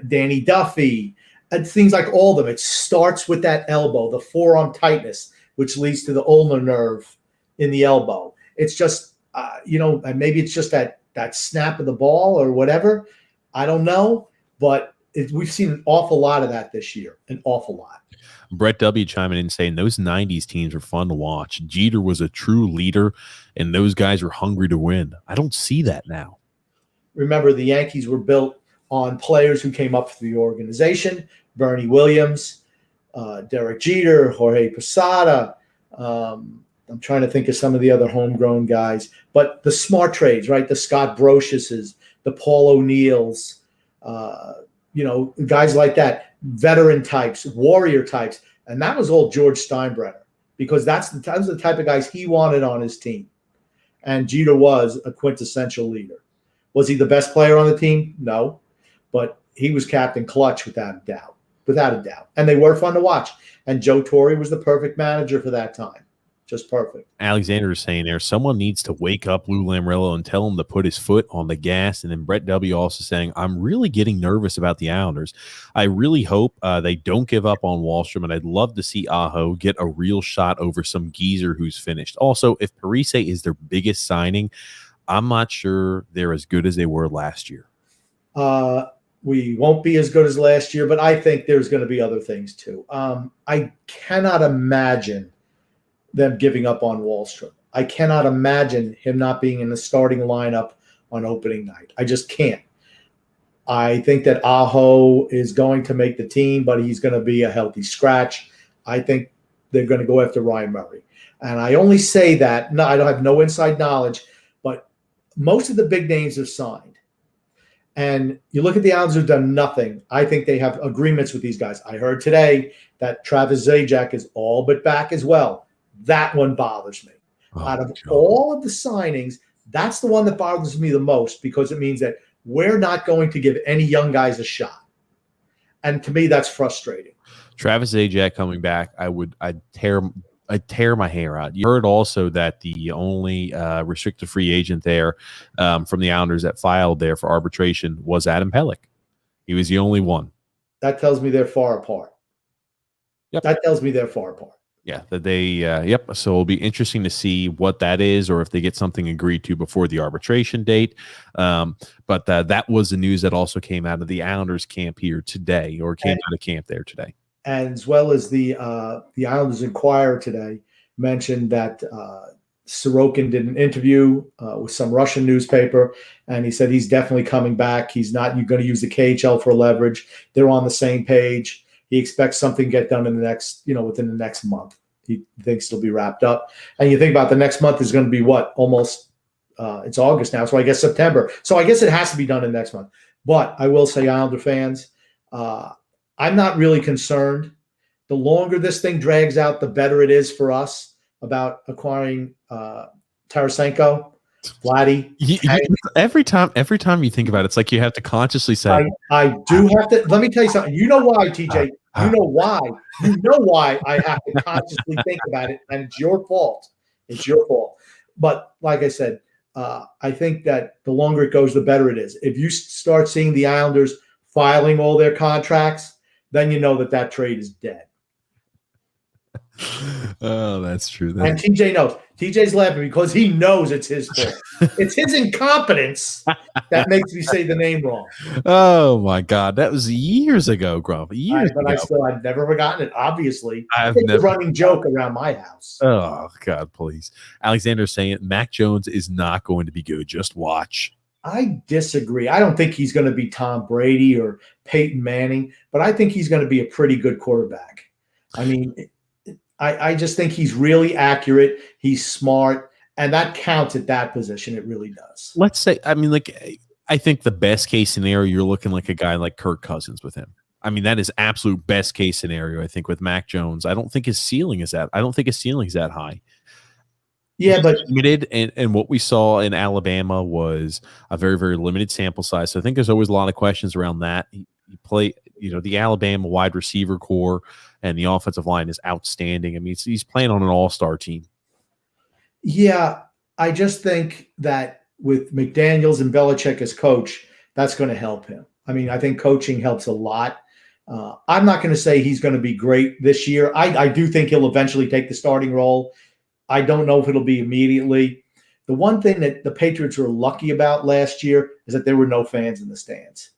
Danny Duffy, it seems like all of them. It starts with that elbow, the forearm tightness, which leads to the ulnar nerve in the elbow. It's just, and maybe it's just that snap of the ball or whatever. I don't know, but we've seen an awful lot of that this year, an awful lot. Brett W. chiming in saying those 90s teams were fun to watch. Jeter was a true leader, and those guys were hungry to win. I don't see that now. Remember, the Yankees were built on players who came up through the organization. Bernie Williams, Derek Jeter, Jorge Posada. I'm trying to think of some of the other homegrown guys. But the smart trades, right? The Scott Brociouses, the Paul O'Neills, guys like that, veteran types, warrior types. And that was all George Steinbrenner, because that was the type of guys he wanted on his team. And Jeter was a quintessential leader. Was he the best player on the team? No. But he was Captain Clutch without a doubt. Without a doubt. And they were fun to watch. And Joe Torre was the perfect manager for that time. Just perfect. Alexander is saying there, someone needs to wake up Lou Lamoriello and tell him to put his foot on the gas. And then Brett W. also saying, I'm really getting nervous about the Islanders. I really hope they don't give up on Wallstrom, and I'd love to see Aho get a real shot over some geezer who's finished. Also, if Parise is their biggest signing, I'm not sure they're as good as they were last year. We won't be as good as last year, but I think there's going to be other things too. I cannot imagine them giving up on Wallstrom. I cannot imagine him not being in the starting lineup on opening night. I just can't. I think that Aho is going to make the team, but he's going to be a healthy scratch. I think they're going to go after Ryan Murray. And I only say that, no, I don't have no inside knowledge, but most of the big names have signed. And you look at the Islanders who've done nothing. I think they have agreements with these guys. I heard today that Travis Zajac is all but back as well. That one bothers me. Out of all of the signings, that's the one that bothers me the most, because it means that we're not going to give any young guys a shot. And to me, that's frustrating. Travis Zajac coming back, I'd tear my hair out. You heard also that the only restricted free agent there from the Islanders that filed there for arbitration was Adam Pelech. He was the only one. That tells me they're far apart. Yep. That tells me they're far apart. Yeah, that they, yep. So it'll be interesting to see what that is, or if they get something agreed to before the arbitration date. But that was the news that also came out of the Islanders camp here today, or came out of camp there today. And as well as the Islanders Inquirer today mentioned that Sorokin did an interview with some Russian newspaper, and he said he's definitely coming back. He's not going to use the KHL for leverage. They're on the same page. He expects something to get done in the next, within the next month. He thinks it'll be wrapped up. And you think about the next month is going to be what? Almost, it's August now, so I guess September. So I guess it has to be done in next month. But I will say, Islander fans, I'm not really concerned. The longer this thing drags out, the better it is for us about acquiring Tarasenko, Vladdy. Every time you think about it, it's like you have to consciously say, I do have to. Let me tell you something. You know why, TJ? You know why. You know why I have to consciously think about it, and it's your fault. It's your fault. But like I said, I think that the longer it goes, the better it is. If you start seeing the Islanders filing all their contracts, then you know that trade is dead. Oh, that's true. And TJ knows. TJ's laughing because he knows it's his fault. It's his incompetence that makes me say the name wrong. Oh my God, that was years ago, Grump. Years but ago. I've never forgotten it. Obviously, I've it's never a running joke around my house. Oh God, please. Alexander's saying Mac Jones is not going to be good. Just watch. I disagree. I don't think he's going to be Tom Brady or Peyton Manning, but I think he's going to be a pretty good quarterback. I mean, I just think he's really accurate. He's smart, and that counts at that position. It really does. Let's say, I mean, like, I think the best case scenario, you're looking like a guy like Kirk Cousins with him. I mean, that is absolute best case scenario, I think, with Mac Jones. I don't think his ceiling is that high. Yeah, but limited, and what we saw in Alabama was a very, very limited sample size. So I think there's always a lot of questions around that. He play, the Alabama wide receiver core and the offensive line is outstanding. I mean, he's playing on an all-star team. Yeah, I just think that with McDaniels and Belichick as coach, that's going to help him. I mean, I think coaching helps a lot. I'm not going to say he's going to be great this year. I do think he'll eventually take the starting role. I don't know if it'll be immediately. The one thing that the Patriots were lucky about last year is that there were no fans in the stands,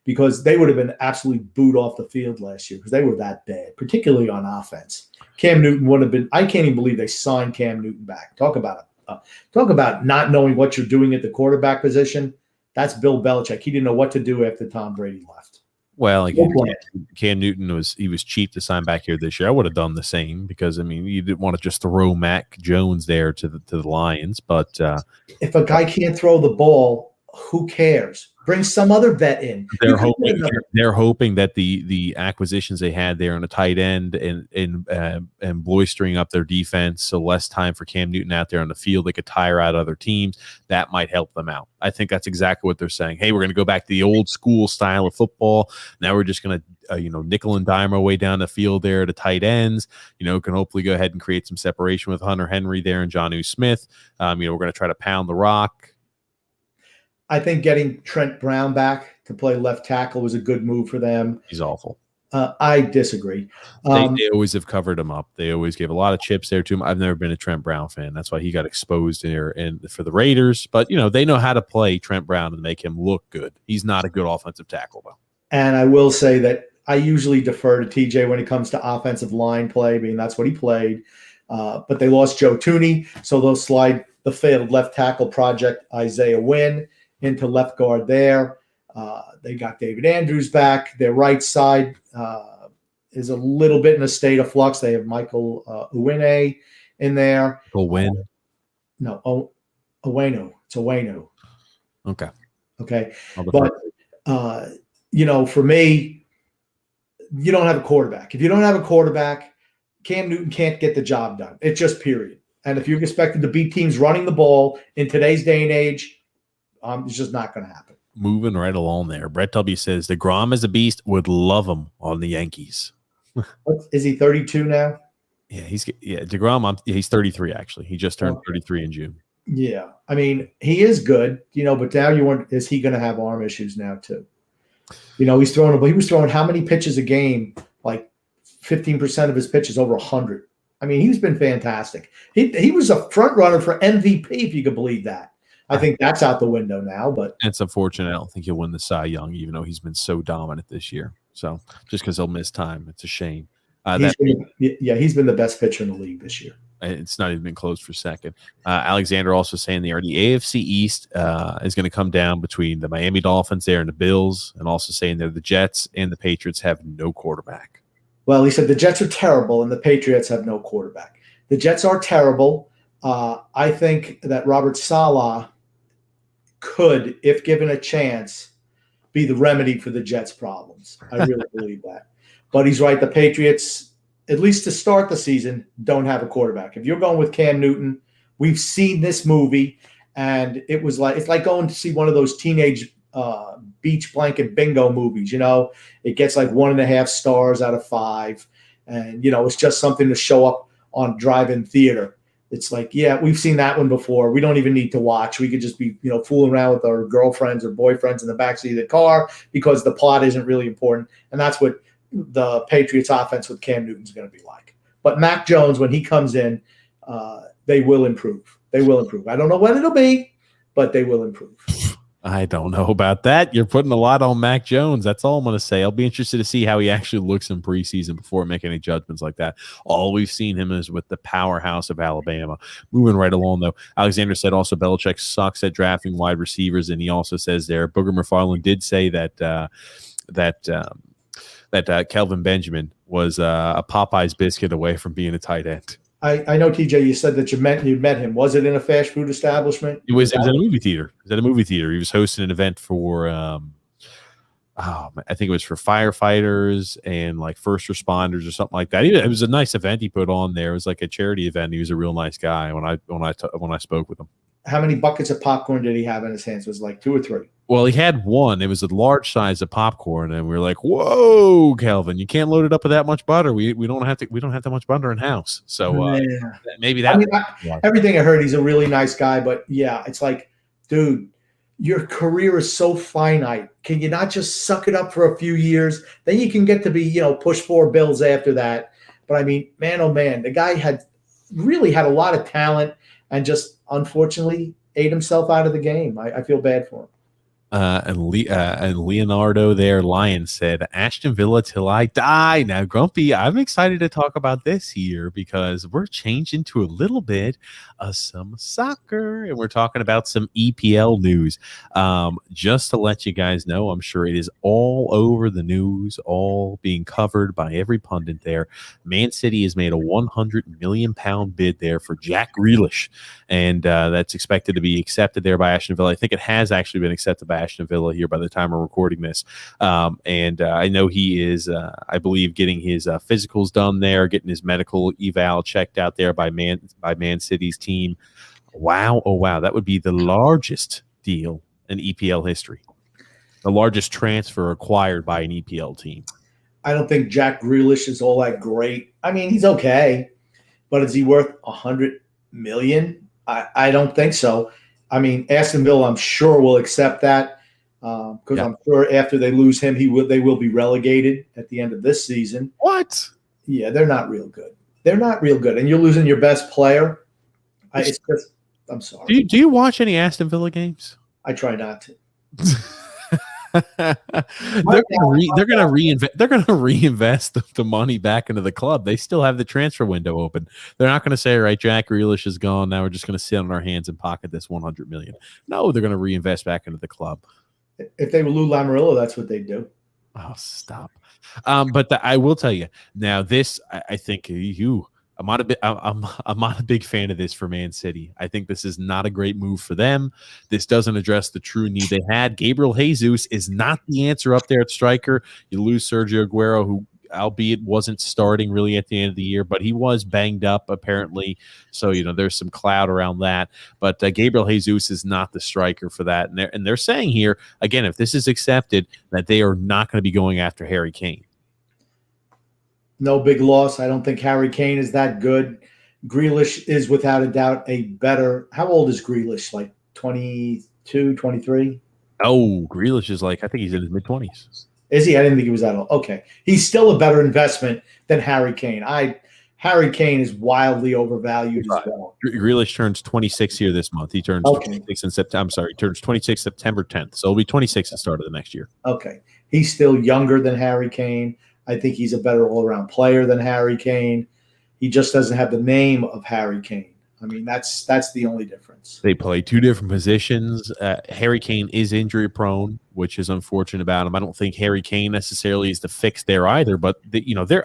because they would have been absolutely booed off the field last year because they were that bad, particularly on offense. Cam Newton would have been – I can't even believe they signed Cam Newton back. Talk about not knowing what you're doing at the quarterback position. That's Bill Belichick. He didn't know what to do after Tom Brady left. Well, again, Cam Newton was cheap to sign back here this year. I would have done the same because, I mean, you didn't want to just throw Mac Jones there to the Lions. But if a guy can't throw the ball, who cares? Bring some other vet in. They're hoping that the acquisitions they had there on a tight end and bolstering up their defense, so less time for Cam Newton out there on the field, they could tire out other teams. That might help them out. I think that's exactly what they're saying. Hey, we're going to go back to the old school style of football. Now we're just going to nickel and dime our way down the field there to tight ends. Can hopefully go ahead and create some separation with Hunter Henry there and Jonnu Smith. We're going to try to pound the rock. I think getting Trent Brown back to play left tackle was a good move for them. He's awful. I disagree. They always have covered him up. They always give a lot of chips there to him. I've never been a Trent Brown fan. That's why he got exposed there and for the Raiders. But, they know how to play Trent Brown and make him look good. He's not a good offensive tackle, though. And I will say that I usually defer to TJ when it comes to offensive line play. I mean, that's what he played. But they lost Joe Tooney, so they'll slide the failed left tackle project Isaiah Wynn into left guard there. They got David Andrews back. Their right side is a little bit in a state of flux. They have Michael Uwene in there. Uwene? No, Uwenu. It's Uwenu. Okay. But, for me, you don't have a quarterback. If you don't have a quarterback, Cam Newton can't get the job done. It's just period. And if you're expected to beat teams running the ball in today's day and age, it's just not going to happen. Moving right along there. Brett W says DeGrom is a beast. Would love him on the Yankees. Is he 32 now? Yeah, DeGrom. He's 33 actually. He just turned 33 in June. Yeah, I mean he is good, but now is he going to have arm issues now too? He was throwing how many pitches a game? Like 15% of his pitches over 100. I mean, he's been fantastic. He was a front runner for MVP, if you could believe that. I think that's out the window now, but it's unfortunate. I don't think he'll win the Cy Young, even though he's been so dominant this year. So just because he'll miss time, it's a shame. He's been the best pitcher in the league this year. It's not even been close for second. Alexander also saying the AFC East is going to come down between the Miami Dolphins there and the Bills, and also saying that the Jets and the Patriots have no quarterback. Well, he said the Jets are terrible and the Patriots have no quarterback. The Jets are terrible. I think that Robert Saleh could, if given a chance, be the remedy for the Jets' problems. I really believe that. But he's right. The Patriots, at least to start the season, don't have a quarterback. If you're going with Cam Newton, we've seen this movie, and it's like going to see one of those teenage beach blanket bingo movies. It gets like 1.5 stars out of 5, and it's just something to show up on drive-in theater. It's like, yeah, we've seen that one before. We don't even need to watch. We could just be, fooling around with our girlfriends or boyfriends in the backseat of the car because the plot isn't really important. And that's what, the Patriots offense with Cam Newton's going to be like. But Mac Jones, when he comes in, they will improve. They will improve. I don't know when it'll be, but they will improve. I don't know about that. You're putting a lot on Mac Jones. That's all I'm going to say. I'll be interested to see how he actually looks in preseason before making any judgments like that. All we've seen him is with the powerhouse of Alabama. Moving right along, though, Alexander said also Belichick sucks at drafting wide receivers, and he also says there Booger McFarland did say that Kelvin Benjamin was a Popeye's biscuit away from being a tight end. I know, TJ, you said that you met him. Was it in a fast food establishment? It was at a movie theater. It was at a movie theater. He was hosting an event for, I think it was for firefighters and like first responders or something like that. It was a nice event he put on there. It was like a charity event. He was a real nice guy when I spoke with him. How many buckets of popcorn did he have in his hands? Was it like 2 or 3? Well, he had one. It was a large size of popcorn, and we were like, "Whoa, Kelvin, you can't load it up with that much butter. We don't have that much butter in house." So maybe that. I mean, everything I heard, he's a really nice guy, but yeah, it's like, dude, your career is so finite. Can you not just suck it up for a few years? Then you can get to be, push 4 bills after that. But I mean, man, oh man, the guy really had a lot of talent and just unfortunately ate himself out of the game. I feel bad for him. And Leonardo there, Lion said, Aston Villa till I die. Now, Grumpy, I'm excited to talk about this here because we're changing to a little bit of some soccer, and we're talking about some EPL news. Just to let you guys know, I'm sure it is all over the news, all being covered by every pundit there. Man City has made a £100 million bid there for Jack Grealish, and that's expected to be accepted there by Aston Villa. I think it has actually been accepted by Aston Villa here by the time we're recording this. And I know he is, I believe, getting his physicals done there, getting his medical eval checked out there by Man City's team. Wow. Oh, wow. That would be the largest deal in EPL history. The largest transfer acquired by an EPL team. I don't think Jack Grealish is all that great. I mean, he's okay, but is he worth $100 million? I don't think so. I mean, Aston Villa, I'm sure, will accept that because I'm sure after they lose him, they will be relegated at the end of this season. What? Yeah, they're not real good. They're not real good, and you're losing your best player. I'm sorry. Do you watch any Aston Villa games? I try not to. They're going to reinvest the money back into the club. They still have the transfer window open. They're not going to say, right, Jack Grealish is gone. Now we're just going to sit on our hands and pocket this $100 million. No, they're going to reinvest back into the club. If they were Lou Lamoriello, that's what they'd do. Oh, stop. But I will tell you now. This I think I'm not a big fan of this for Man City. I think this is not a great move for them. This doesn't address the true need they had. Gabriel Jesus is not the answer up there at striker. You lose Sergio Aguero, who, albeit wasn't starting really at the end of the year, but he was banged up apparently. So, there's some cloud around that. But Gabriel Jesus is not the striker for that. And they're saying here, again, if this is accepted, that they are not going to be going after Harry Kane. No big loss. I don't think Harry Kane is that good. Grealish is without a doubt a better. How old is Grealish? Like 22, 23? Oh, Grealish is I think he's in his mid-20s. Is he? I didn't think he was that old. Okay. He's still a better investment than Harry Kane. Harry Kane is wildly overvalued as well. Grealish turns 26 here this month. He turns 26 in September. I'm sorry, he turns 26 September 10th. So he'll be 26 at the start of the next year. Okay. He's still younger than Harry Kane. I think he's a better all-around player than Harry Kane. He just doesn't have the name of Harry Kane. I mean, that's the only difference. They play two different positions. Harry Kane is injury-prone, which is unfortunate about him. I don't think Harry Kane necessarily is the fix there either, but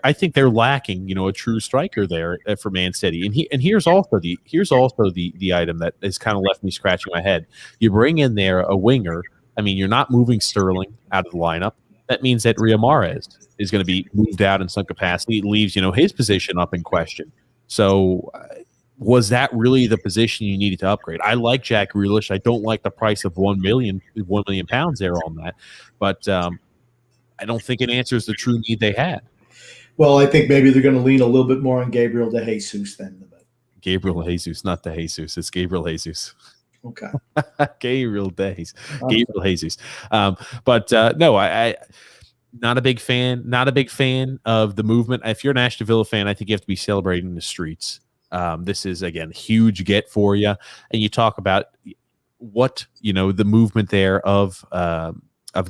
I think they're lacking, a true striker there for Man City. And here's also the item that has kind of left me scratching my head. You bring in there a winger. I mean, you're not moving Sterling out of the lineup. That means that Riyad Mahrez is going to be moved out in some capacity. It leaves, his position up in question. So was that really the position you needed to upgrade? I like Jack Grealish. I don't like the price of £1 million there on that. But I don't think it answers the true need they had. Well, I think maybe they're going to lean a little bit more on Gabriel de Jesus then. Gabriel Jesus, not de Jesus. It's Gabriel Jesus. Okay. Gabriel Jesus. But no, Not a big fan. Not a big fan of the movement. If you're an Aston Villa fan, I think you have to be celebrating in the streets. This is, again, huge get for you. And you talk about what, the movement there of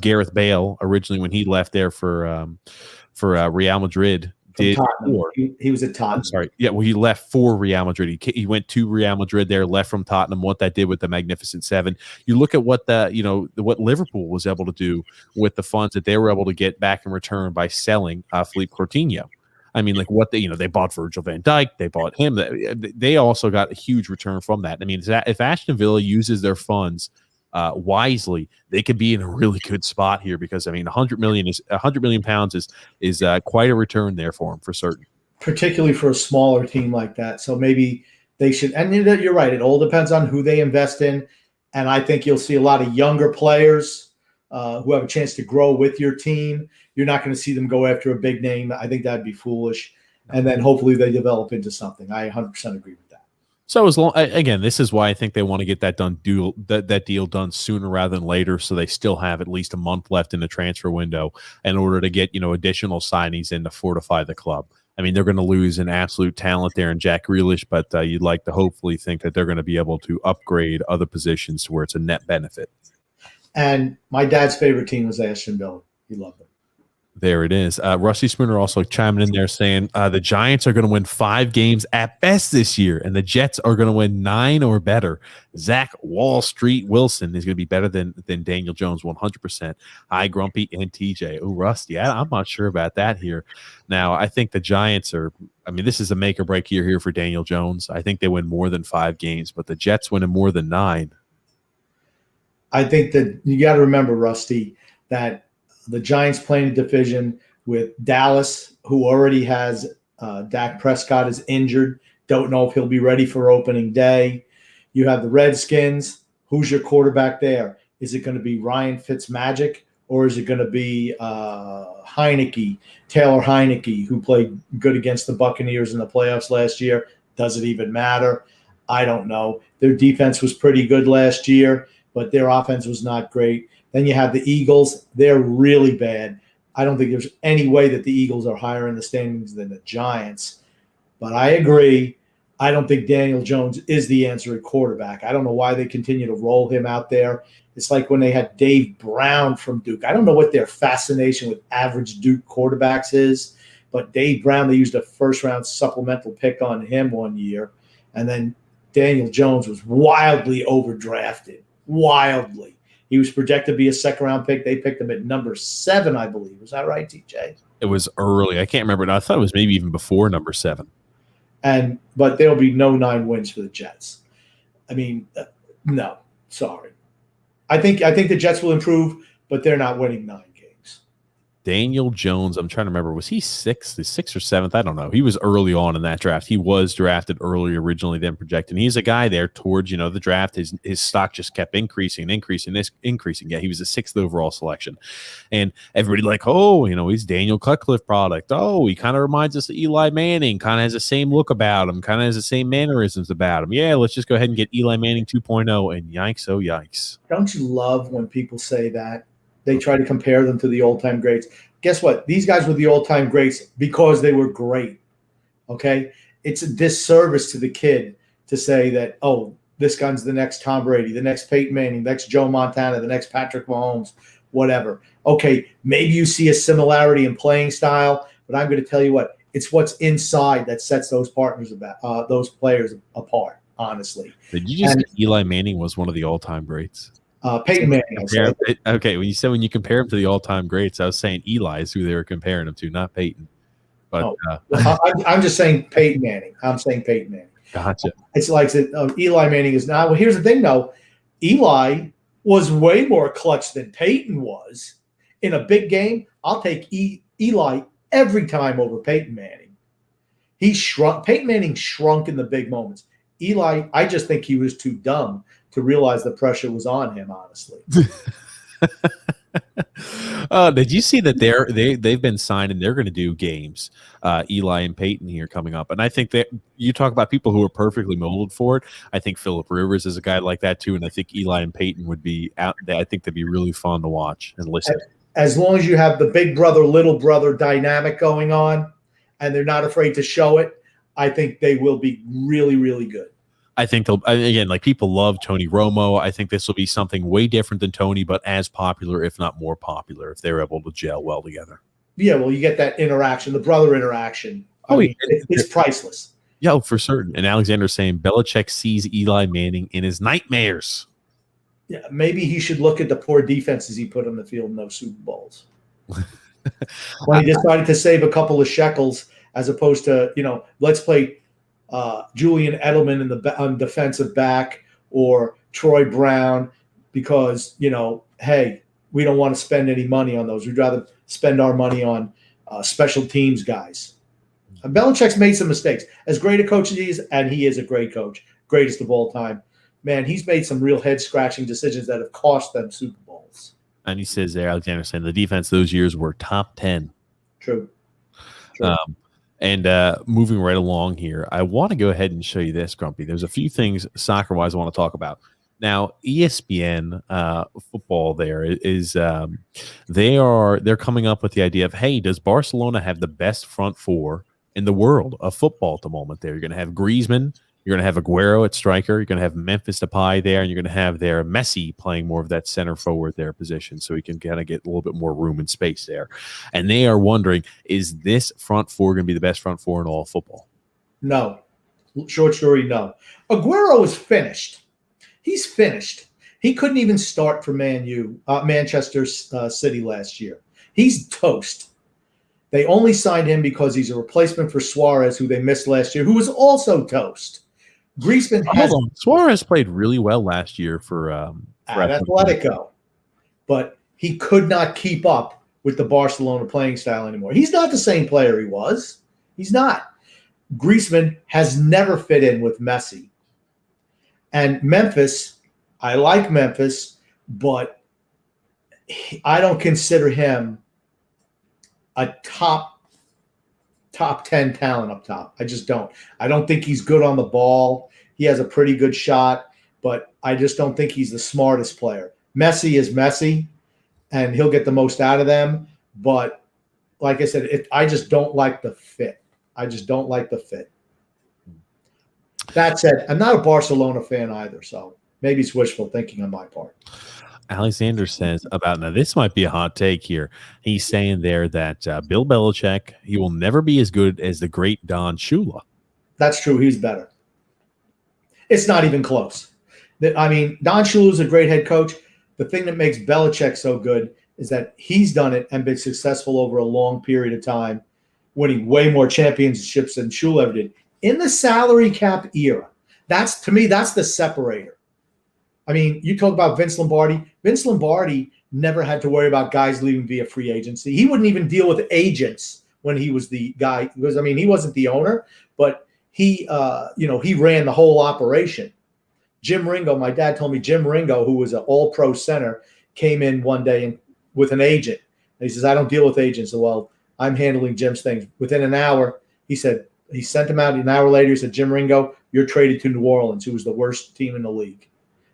Gareth Bale originally when he left there for Real Madrid. Did for, he was at Tottenham. I'm sorry. Yeah, well, he left for Real Madrid. He went to Real Madrid there, left from Tottenham. What that did with the Magnificent Seven. You look at what what Liverpool was able to do with the funds that they were able to get back in return by selling Philippe Coutinho. I mean, like what they bought Virgil van Dijk, they bought him. They also got a huge return from that. I mean, if Aston Villa uses their funds wisely, they could be in a really good spot here because I mean, 100 million pounds is quite a return there for them for certain, particularly for a smaller team like that. So maybe they should. And you're right; it all depends on who they invest in. And I think you'll see a lot of younger players who have a chance to grow with your team. You're not going to see them go after a big name. I think that'd be foolish. And then hopefully they develop into something. I 100% agree with that. So as long again, this is why I think they want to get that deal done sooner rather than later, so they still have at least a month left in the transfer window in order to get additional signings in to fortify the club. I mean, they're going to lose an absolute talent there in Jack Grealish, but you'd like to hopefully think that they're going to be able to upgrade other positions to where it's a net benefit. And my dad's favorite team was Aston Villa. He loved them. There it is. Rusty Spooner also chiming in there saying the Giants are going to win 5 games at best this year, and the Jets are going to win 9 or better. Zach Wall Street Wilson is going to be better than Daniel Jones, 100%. Hi, Grumpy and TJ. Oh, Rusty, I'm not sure about that here. Now, I think the Giants are – I mean, this is a make or break year here for Daniel Jones. I think they win more than 5 games, but the Jets winning more than 9. I think that you got to remember, Rusty, that – the Giants playing a division with Dallas, who already has Dak Prescott is injured. Don't know if he'll be ready for opening day. You have the Redskins. Who's your quarterback there? Is it going to be Ryan Fitzmagic or is it going to be Taylor Heineke, who played good against the Buccaneers in the playoffs last year? Does it even matter? I don't know. Their defense was pretty good last year, but their offense was not great. Then you have the Eagles. They're really bad. I don't think there's any way that the Eagles are higher in the standings than the Giants. But I agree. I don't think Daniel Jones is the answer at quarterback. I don't know why they continue to roll him out there. It's like when they had Dave Brown from Duke. I don't know what their fascination with average Duke quarterbacks is, but Dave Brown, they used a first-round supplemental pick on him one year. And then Daniel Jones was wildly overdrafted. Wildly. He was projected to be a second-round pick. They picked him at number 7, I believe. Was that right, TJ? It was early. I can't remember. I thought it was maybe even before number 7. But there'll be no 9 wins for the Jets. I mean, no, sorry. I think the Jets will improve, but they're not winning 9 games. Daniel Jones, I'm trying to remember, was he 6th or 7th? I don't know. He was early on in that draft. He was drafted early originally than projected. And he's a guy there towards, the draft. His stock just kept increasing. Yeah, he was a 6th overall selection. And everybody like, he's Daniel Cutcliffe product. Oh, he kind of reminds us of Eli Manning, kind of has the same look about him, kind of has the same mannerisms about him. Yeah, let's just go ahead and get Eli Manning 2.0 and yikes, oh yikes. Don't you love when people say that? They try to compare them to the all-time greats. Guess what? These guys were the all-time greats because they were great, okay? It's a disservice to the kid to say that, this guy's the next Tom Brady, the next Peyton Manning, the next Joe Montana, the next Patrick Mahomes, whatever. Okay, maybe you see a similarity in playing style, but I'm going to tell you what, it's what's inside that sets those those players apart, honestly. Did you just say Eli Manning was one of the all-time greats? Peyton Manning. Okay, when you compare him to the all-time greats, I was saying Eli is who they were comparing him to, not Peyton. But I'm just saying Peyton Manning. I'm saying Peyton Manning. Gotcha. It's like Eli Manning is not. Well, here's the thing, though. Eli was way more clutch than Peyton was. In a big game, I'll take Eli every time over Peyton Manning. He shrunk. Peyton Manning shrunk in the big moments. Eli, I just think he was too dumb to realize the pressure was on him, honestly. Did you see that they've been signed and they're going to do games, Eli and Peyton here coming up? And I think that you talk about people who are perfectly molded for it. I think Phillip Rivers is a guy like that too, and I think Eli and Peyton would be out there. I think they'd be really fun to watch and listen. as long as you have the big brother, little brother dynamic going on, and they're not afraid to show it, I think they will be really, really good. I think they'll, again, like people love Tony Romo. I think this will be something way different than Tony, but as popular, if not more popular, if they're able to gel well together. Yeah, well, you get that interaction, the brother interaction. I mean, it's priceless. Yeah, for certain. And Alexander's saying Belichick sees Eli Manning in his nightmares. Yeah, maybe he should look at the poor defenses he put on the field in those Super Bowls. When he decided to save a couple of shekels as opposed to, let's play Julian Edelman on defensive back or Troy Brown because, hey, we don't want to spend any money on those. We'd rather spend our money on special teams guys. Belichick's made some mistakes. As great a coach as he is, and he is a great coach, greatest of all time, man, he's made some real head-scratching decisions that have cost them Super Bowls. And he says there, Alexander saying the defense those years were top 10. True. And moving right along here, I want to go ahead and show you this, Grumpy. There's a few things soccer-wise I want to talk about. Now, ESPN football there is they're coming up with the idea of, hey, does Barcelona have the best front four in the world of football at the moment? There, you're going to have Griezmann, you're going to have Aguero at striker, you're going to have Memphis Depay there, and you're going to have their Messi playing more of that center forward there position, so he can kind of get a little bit more room and space there. And they are wondering, is this front four going to be the best front four in all of football? No. Short story, no. Aguero is finished. He's finished. He couldn't even start for Manchester City last year. He's toast. They only signed him because he's a replacement for Suarez, who they missed last year, who was also toast. Griezmann has Suarez played really well last year for Atletico, but he could not keep up with the Barcelona playing style anymore. He's not the same player he was. He's not. Griezmann has never fit in with Messi. And Memphis, I like Memphis, but I don't consider him a top 10 talent up top. I just don't. I don't think he's good on the ball. He has a pretty good shot, but I just don't think he's the smartest player. Messi is Messi, and he'll get the most out of them. But like I said, I just don't like the fit. I just don't like the fit. That said, I'm not a Barcelona fan either, so maybe it's wishful thinking on my part. Alexander says now this might be a hot take here. He's saying there that Bill Belichick, he will never be as good as the great Don Shula. That's true. He's better. It's not even close. I mean, Don Shula is a great head coach. The thing that makes Belichick so good is that he's done it and been successful over a long period of time, winning way more championships than Shula ever did. In the salary cap era, to me, that's the separator. I mean, you talk about Vince Lombardi. Vince Lombardi never had to worry about guys leaving via free agency. He wouldn't even deal with agents when he was the guy. Because, I mean, he wasn't the owner, but he ran the whole operation. Jim Ringo, my dad told me Jim Ringo, who was an all-pro center, came in one day with an agent. And he says, I don't deal with agents. So, well, I'm handling Jim's things. Within an hour, he said, he sent him out. An hour later, he said, Jim Ringo, you're traded to New Orleans, who was the worst team in the league.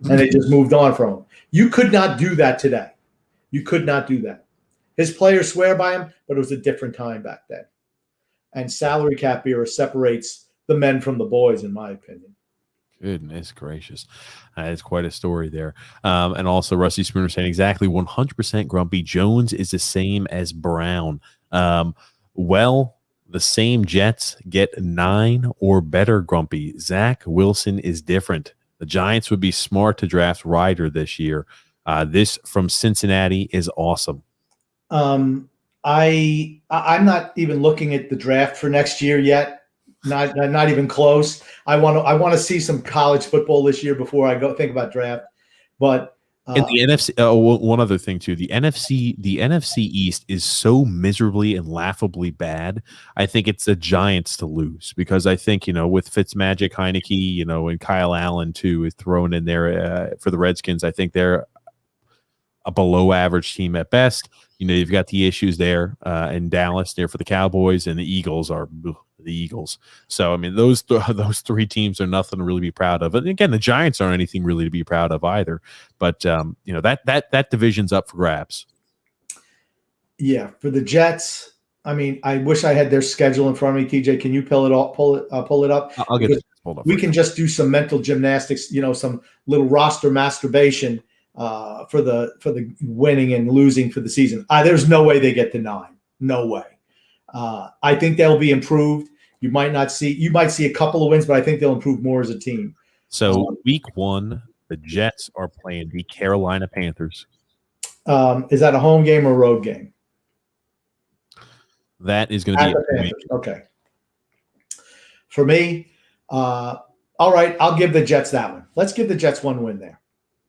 And they just moved on from him. You could not do that today. You could not do that. His players swear by him, but it was a different time back then. And salary cap era separates the men from the boys, in my opinion. Goodness gracious. It's quite a story there. And also Rusty Spooner saying exactly 100% Grumpy. Jones is the same as Brown. Well, the same Jets get 9 or better, Grumpy. Zach Wilson is different. The Giants would be smart to draft Ryder this year. This from Cincinnati is awesome. I'm not even looking at the draft for next year yet. Not even close. I want to see some college football this year before I go think about draft. But in the NFC, one other thing too, the NFC East is so miserably and laughably bad. I think it's the Giants to lose because I think with Fitzmagic, Heineke, and Kyle Allen too is thrown in there for the Redskins. I think they're a below average team at best. You've got the issues there in Dallas there for the Cowboys, and the Eagles are the Eagles. So I mean, those three teams are nothing to really be proud of. And again, the Giants aren't anything really to be proud of either. But that division's up for grabs. Yeah, for the Jets, I mean, I wish I had their schedule in front of me. TJ, can you pull it up? I'll get Because this pulled up. we can just do some mental gymnastics, some little roster masturbation for the winning and losing for the season. There's no way they get to 9. No way. I think they'll be improved. You might see a couple of wins, but I think they'll improve more as a team. So week 1, the Jets are playing the Carolina Panthers. Is that a home game or a road game? That is going to be the Panthers. Okay. For me, all right, I'll give the Jets that one. Let's give the Jets one win there.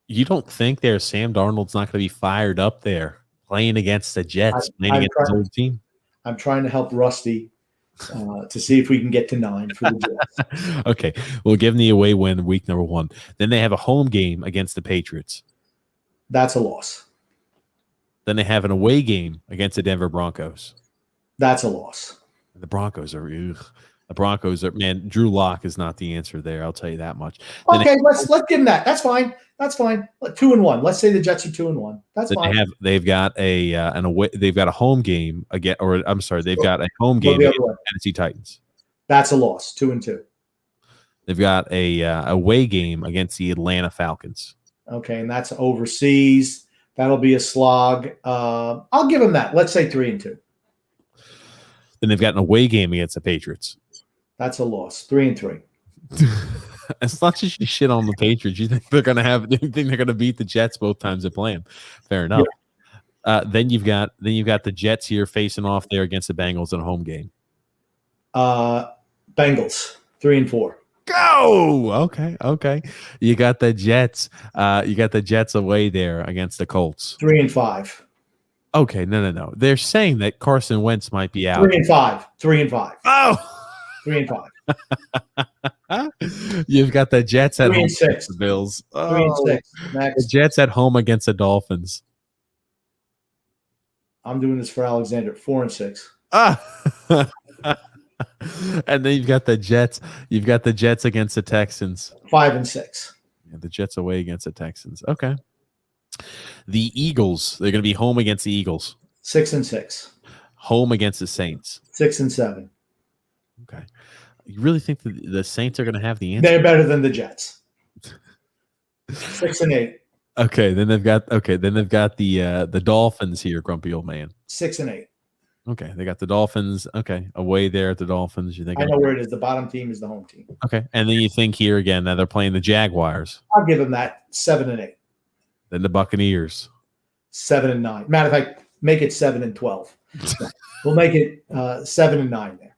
You don't think Sam Darnold's not going to be fired up there playing against the Jets, playing against his old team? I'm trying to help Rusty to see if we can get to 9 for the Jets. Okay, we'll give them the away win week number 1. Then they have a home game against the Patriots. That's a loss. Then they have an away game against the Denver Broncos. That's a loss. The Broncos are man. Drew Lock is not the answer there. I'll tell you that much. Okay, let's give them that. That's fine. 2-1. Let's say the Jets are 2-1. That's fine. They've got an away. They've got a home game again, or I'm sorry, they've got a home game against the Tennessee Titans. That's a loss. 2-2. They've got a away game against the Atlanta Falcons. Okay, and that's overseas. That'll be a slog. I'll give them that. Let's say 3-2. Then they've got an away game against the Patriots. That's a loss. 3-3. As much as you shit on the Patriots, you think they're gonna beat the Jets both times they play them. Fair enough. Yeah. Then you've got the Jets here facing off there against the Bengals in a home game. Bengals 3-4. Go. Okay. You got the Jets. You got the Jets away there against the Colts. 3-5. Okay, no. They're saying that Carson Wentz might be out. 3-5. 3-5. Oh. 3-5. You've got the Jets at home against the 3-6. Bills. 3-6. Next. The Jets at home against the Dolphins. I'm doing this for Alexander. 4-6. And then you've got the Jets. You've got the Jets against the Texans. 5-6. Yeah, the Jets away against the Texans. Okay. The Eagles. They're going to be home against the Eagles. 6-6. Home against the Saints. 6-7. Okay. You really think the Saints are going to have the answer? They're better than the Jets. 6-8. Okay. Then they've got the Dolphins here, grumpy old man. 6-8. Okay, they got the Dolphins. Okay, away there at the Dolphins. You think? I know where it is. The bottom team is the home team. Okay, and then you think here again that they're playing the Jaguars. I'll give them that 7-8. Then the Buccaneers. 7-9. Matter of fact, make it 7-12. We'll make it 7-9 there.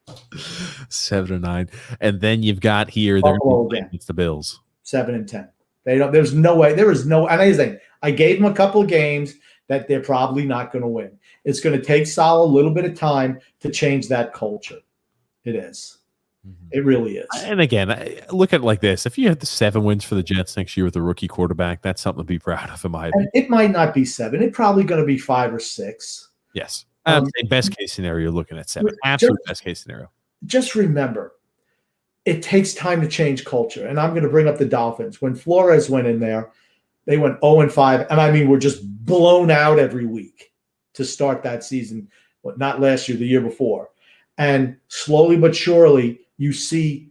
7-9, and then you've got here they're against the Bills. 7-10. They don't. There's no way. There is no. And I gave them a couple of games that they're probably not going to win. It's going to take Sal a little bit of time to change that culture. It is. Mm-hmm. It really is. And again, look at it like this. If you have the 7 wins for the Jets next year with a rookie quarterback, that's something to be proud of, in my opinion. It might not be 7. It's probably going to be 5 or 6. Yes. Best case scenario, you're looking at 7. Absolute best case scenario. Just remember, it takes time to change culture. And I'm going to bring up the Dolphins. When Flores went in there, they went 0-5. And I mean, we're just blown out every week to start that season. Well, not last year, the year before. And slowly but surely, you see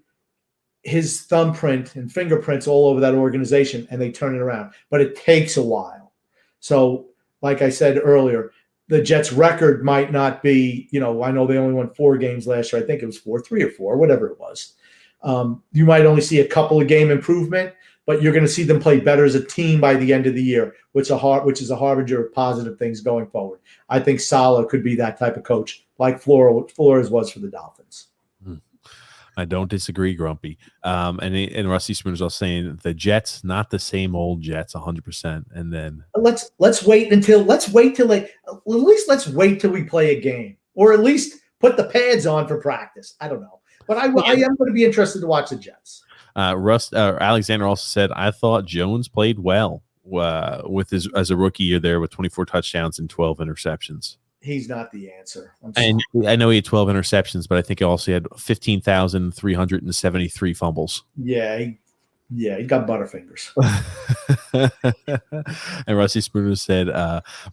his thumbprint and fingerprints all over that organization, and they turn it around. But it takes a while. So, like I said earlier, the Jets' record might not be, I know they only won 4 games last year. I think it was 3 or 4, whatever it was. You might only see a couple of game improvement, but you're going to see them play better as a team by the end of the year, which is a harbinger of positive things going forward. I think Saleh could be that type of coach, like Flores was for the Dolphins. I don't disagree, Grumpy. And Rusty Spoon was also saying the Jets, not the same old Jets, 100%. And then let's wait till we play a game, or at least put the pads on for practice. I don't know, but I am going to be interested to watch the Jets. Alexander also said, I thought Jones played well as a rookie year there with 24 touchdowns and 12 interceptions. He's not the answer. And I know he had 12 interceptions, but I think he also had 15,373 fumbles. Yeah, Yeah, he got butterfingers. And Rusty Spooner said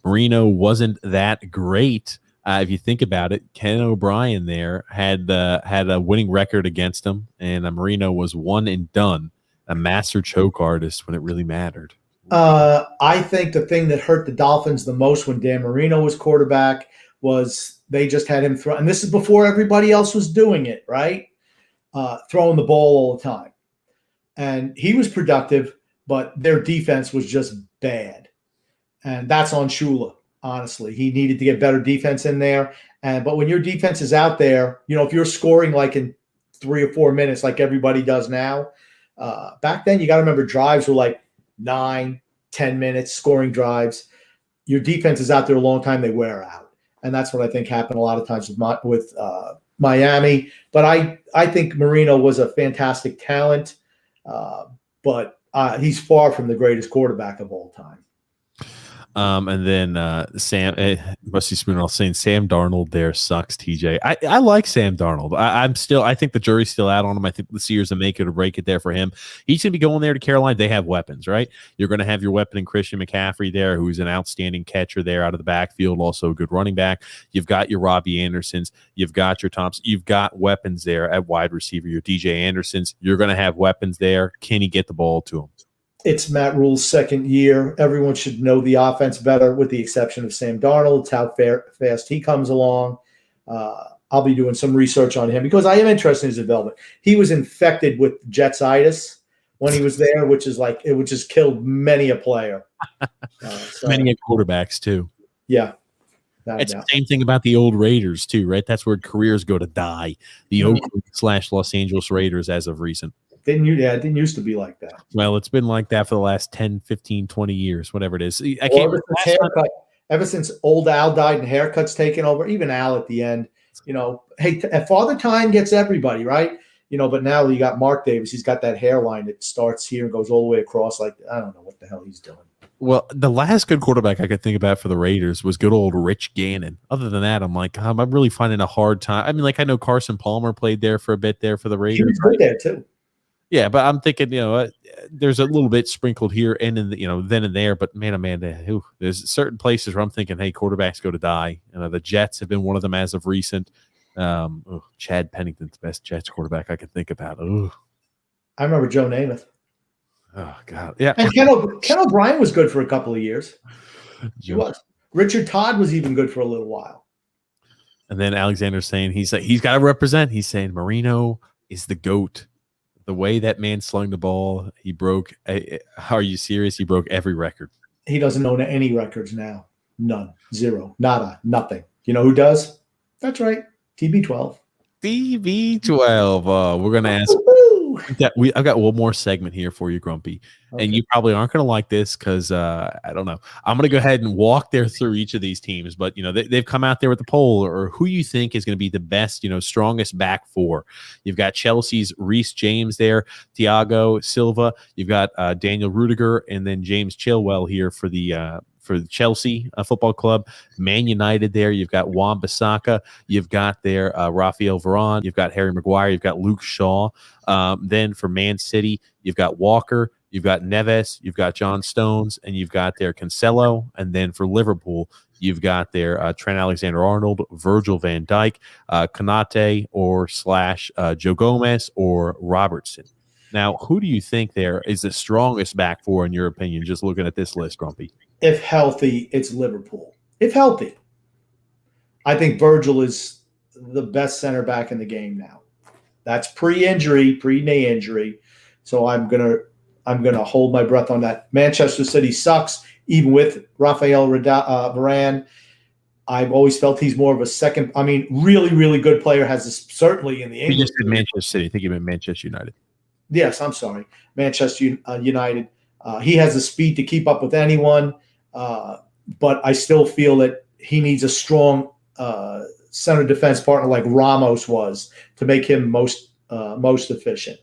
Marino wasn't that great. If you think about it, Ken O'Brien there had a winning record against him, and Marino was one and done, a master choke artist when it really mattered. I think the thing that hurt the Dolphins the most when Dan Marino was quarterback was they just had him throw, and this is before everybody else was doing it, right? Throwing the ball all the time. And he was productive, but their defense was just bad. And that's on Shula, honestly. He needed to get better defense in there. But when your defense is out there, if you're scoring like in 3 or 4 minutes like everybody does now, back then you got to remember drives were like 9, 10 minutes, scoring drives. Your defense is out there a long time, they wear out. And that's what I think happened a lot of times with Miami. But I think Marino was a fantastic talent. But he's far from the greatest quarterback of all time. And then Sam Rusty Spooner saying Sam Darnold there sucks. TJ, I like Sam Darnold. I think the jury's still out on him. I think this year's a make it or break it there for him. He's gonna be going there to Carolina. They have weapons, right? You're gonna have your weapon in Christian McCaffrey there, who's an outstanding catcher there out of the backfield, also a good running back. You've got your Robbie Andersons, you've got your Thompson, you've got weapons there at wide receiver. Your DJ Andersons, you're gonna have weapons there. Can he get the ball to him? It's Matt Rule's second year. Everyone should know the offense better, with the exception of Sam Darnold. It's how fast he comes along. I'll be doing some research on him because I am interested in his development. He was infected with Jetsitis when he was there, which is like it would just kill many a player. Many quarterbacks too. Yeah. It's the same thing about the old Raiders too, right? That's where careers go to die. The Oakland/Los Angeles Raiders as of recent. It didn't used to be like that. Well, it's been like that for the last 10, 15, 20 years, whatever it is. Ever since old Al died and haircuts taken over, even Al at the end, hey, Father Time gets everybody, right? But now you got Mark Davis. He's got that hairline that starts here and goes all the way across. Like, I don't know what the hell he's doing. Well, the last good quarterback I could think about for the Raiders was good old Rich Gannon. Other than that, I'm like, I'm really finding a hard time. I mean, like, I know Carson Palmer played there for a bit there for the Raiders. He was good there too. Yeah, but I'm thinking, there's a little bit sprinkled here and in the, then and there. But man, there's certain places where I'm thinking, hey, quarterbacks go to die. The Jets have been one of them as of recent. Chad Pennington's the best Jets quarterback I can think about. I remember Joe Namath. Oh God, yeah. And Ken O'Brien was good for a couple of years. He was. Richard Todd was even good for a little while. And then Alexander's saying he's got to represent. He's saying Marino is the GOAT. The way that man slung the ball, he broke. Are you serious? He broke every record. He doesn't own any records now. None. Zero. Nada. Nothing. You know who does? That's right. TB12. TB12. We're going to ask. I've got one more segment here for you, Grumpy. Okay. And you probably aren't going to like this because I don't know. I'm going to go ahead and walk there through each of these teams. But, they've come out there with the poll or who you think is going to be the best, strongest back four. You've got Chelsea's Reece James there, Thiago Silva. You've got Daniel Rudiger and then James Chilwell here for the Chelsea Football Club. Man United there. You've got Wan-Bissaka. You've got there Rafael Varane. You've got Harry Maguire. You've got Luke Shaw. Then for Man City, you've got Walker. You've got Neves. You've got John Stones. And you've got there Cancelo. And then for Liverpool, you've got there Trent Alexander-Arnold, Virgil van Dijk, Konate or / Joe Gomez or Robertson. Now, who do you think there is the strongest back four in your opinion, just looking at this list, Grumpy? If healthy, it's Liverpool. If healthy. I think Virgil is the best center back in the game now. That's pre-injury, pre-knee injury. So I'm gonna hold my breath on that. Manchester City sucks, even with Rafael Varane. I've always felt he's more of a second. I mean, really, really good player has this, certainly in the English. You just said Manchester City. I think you meant Manchester United. Yes, I'm sorry. Manchester United. He has the speed to keep up with anyone, but I still feel that he needs a strong center defense partner like Ramos was to make him most efficient.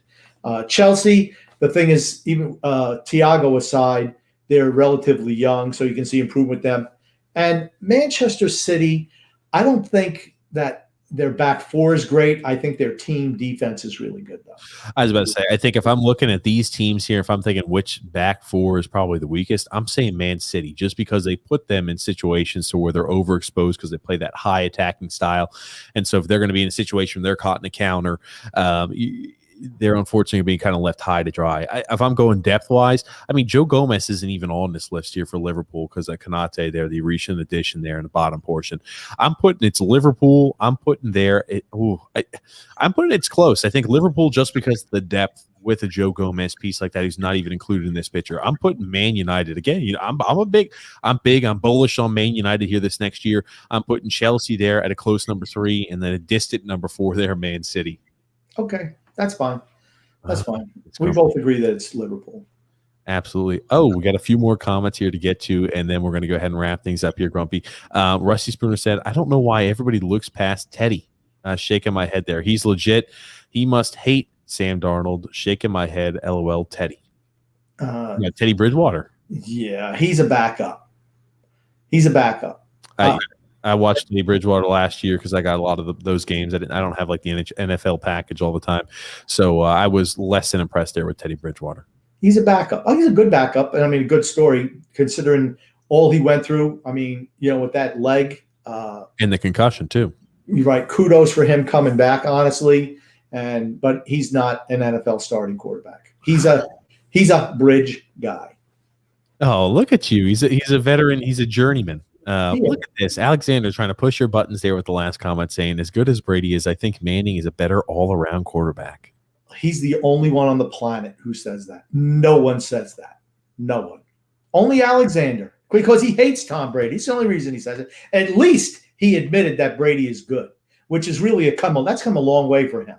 Chelsea, the thing is, even Thiago aside, they're relatively young, so you can see improvement with them. And Manchester City, I don't think that Their back four is great. I think their team defense is really good, though. I was about to say, I think if I'm looking at these teams here, if I'm thinking which back four is probably the weakest, I'm saying Man City, just because they put them in situations to where they're overexposed because they play that high attacking style. And so if they're going to be in a situation where they're caught in a counter, they're unfortunately being kind of left high to dry. If I'm going depth-wise, I mean, Joe Gomez isn't even on this list here for Liverpool because of Konate there, the recent addition there in the bottom portion. I'm putting it's Liverpool. I'm putting there. I'm putting it's close. I think Liverpool just because of the depth with a Joe Gomez piece like that, who's not even included in this picture. I'm putting Man United again. You know, I'm bullish on Man United here this next year. I'm putting Chelsea there at a close number 3, and then a distant number 4 there, Man City. Okay. That's fine. That's fine. We both agree that it's Liverpool. Absolutely. Oh, we got a few more comments here to get to, and then we're going to go ahead and wrap things up here, Grumpy. Rusty Spooner said, I don't know why everybody looks past Teddy. Shaking my head there. He's legit. He must hate Sam Darnold. Shaking my head. LOL, Teddy. Teddy Bridgewater. Yeah, he's a backup. He's a backup. I watched Teddy Bridgewater last year because I got a lot of those games. I don't have like the NFL package all the time. So I was less than impressed there with Teddy Bridgewater. He's a backup. Oh, he's a good backup. And I mean, a good story considering all he went through. I mean, you know, with that leg. And the concussion too. You're right. Kudos for him coming back, honestly. But he's not an NFL starting quarterback. He's a bridge guy. Oh, look at you. He's a veteran. He's a journeyman. Look at this. Alexander trying to push your buttons there with the last comment saying, as good as Brady is, I think Manning is a better all-around quarterback. He's the only one on the planet who says that. No one says that. No one. Only Alexander. Because he hates Tom Brady. It's the only reason he says it. At least he admitted that Brady is good, which is really that's come a long way for him.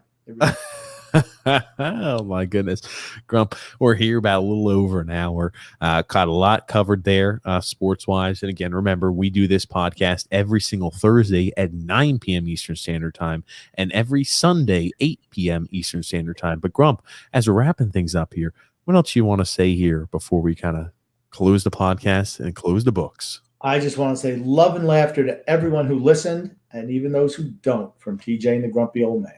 Oh my goodness, Grump, we're here about a little over an hour. Caught a lot covered there sports wise, and again, remember, we do this podcast every single Thursday at 9 p.m. Eastern Standard Time and every Sunday 8 p.m. Eastern Standard Time. But Grump, as we're wrapping things up here, what else you want to say here before we kind of close the podcast and close the books? I just want to say love and laughter to everyone who listened and even those who don't, from TJ and the Grumpy Old Man.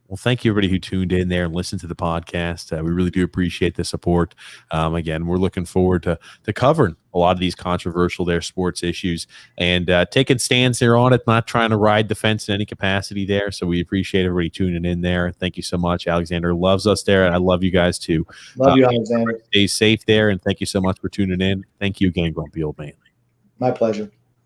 Well, thank you, everybody who tuned in there and listened to the podcast. We really do appreciate the support. Again, we're looking forward to covering a lot of these controversial sports issues and taking stands there on it, not trying to ride the fence in any capacity there. So we appreciate everybody tuning in there. Thank you so much. Alexander loves us there, and I love you guys too. Love you, Alexander. Stay safe there, and thank you so much for tuning in. Thank you again, Grumpy Old Man. My pleasure.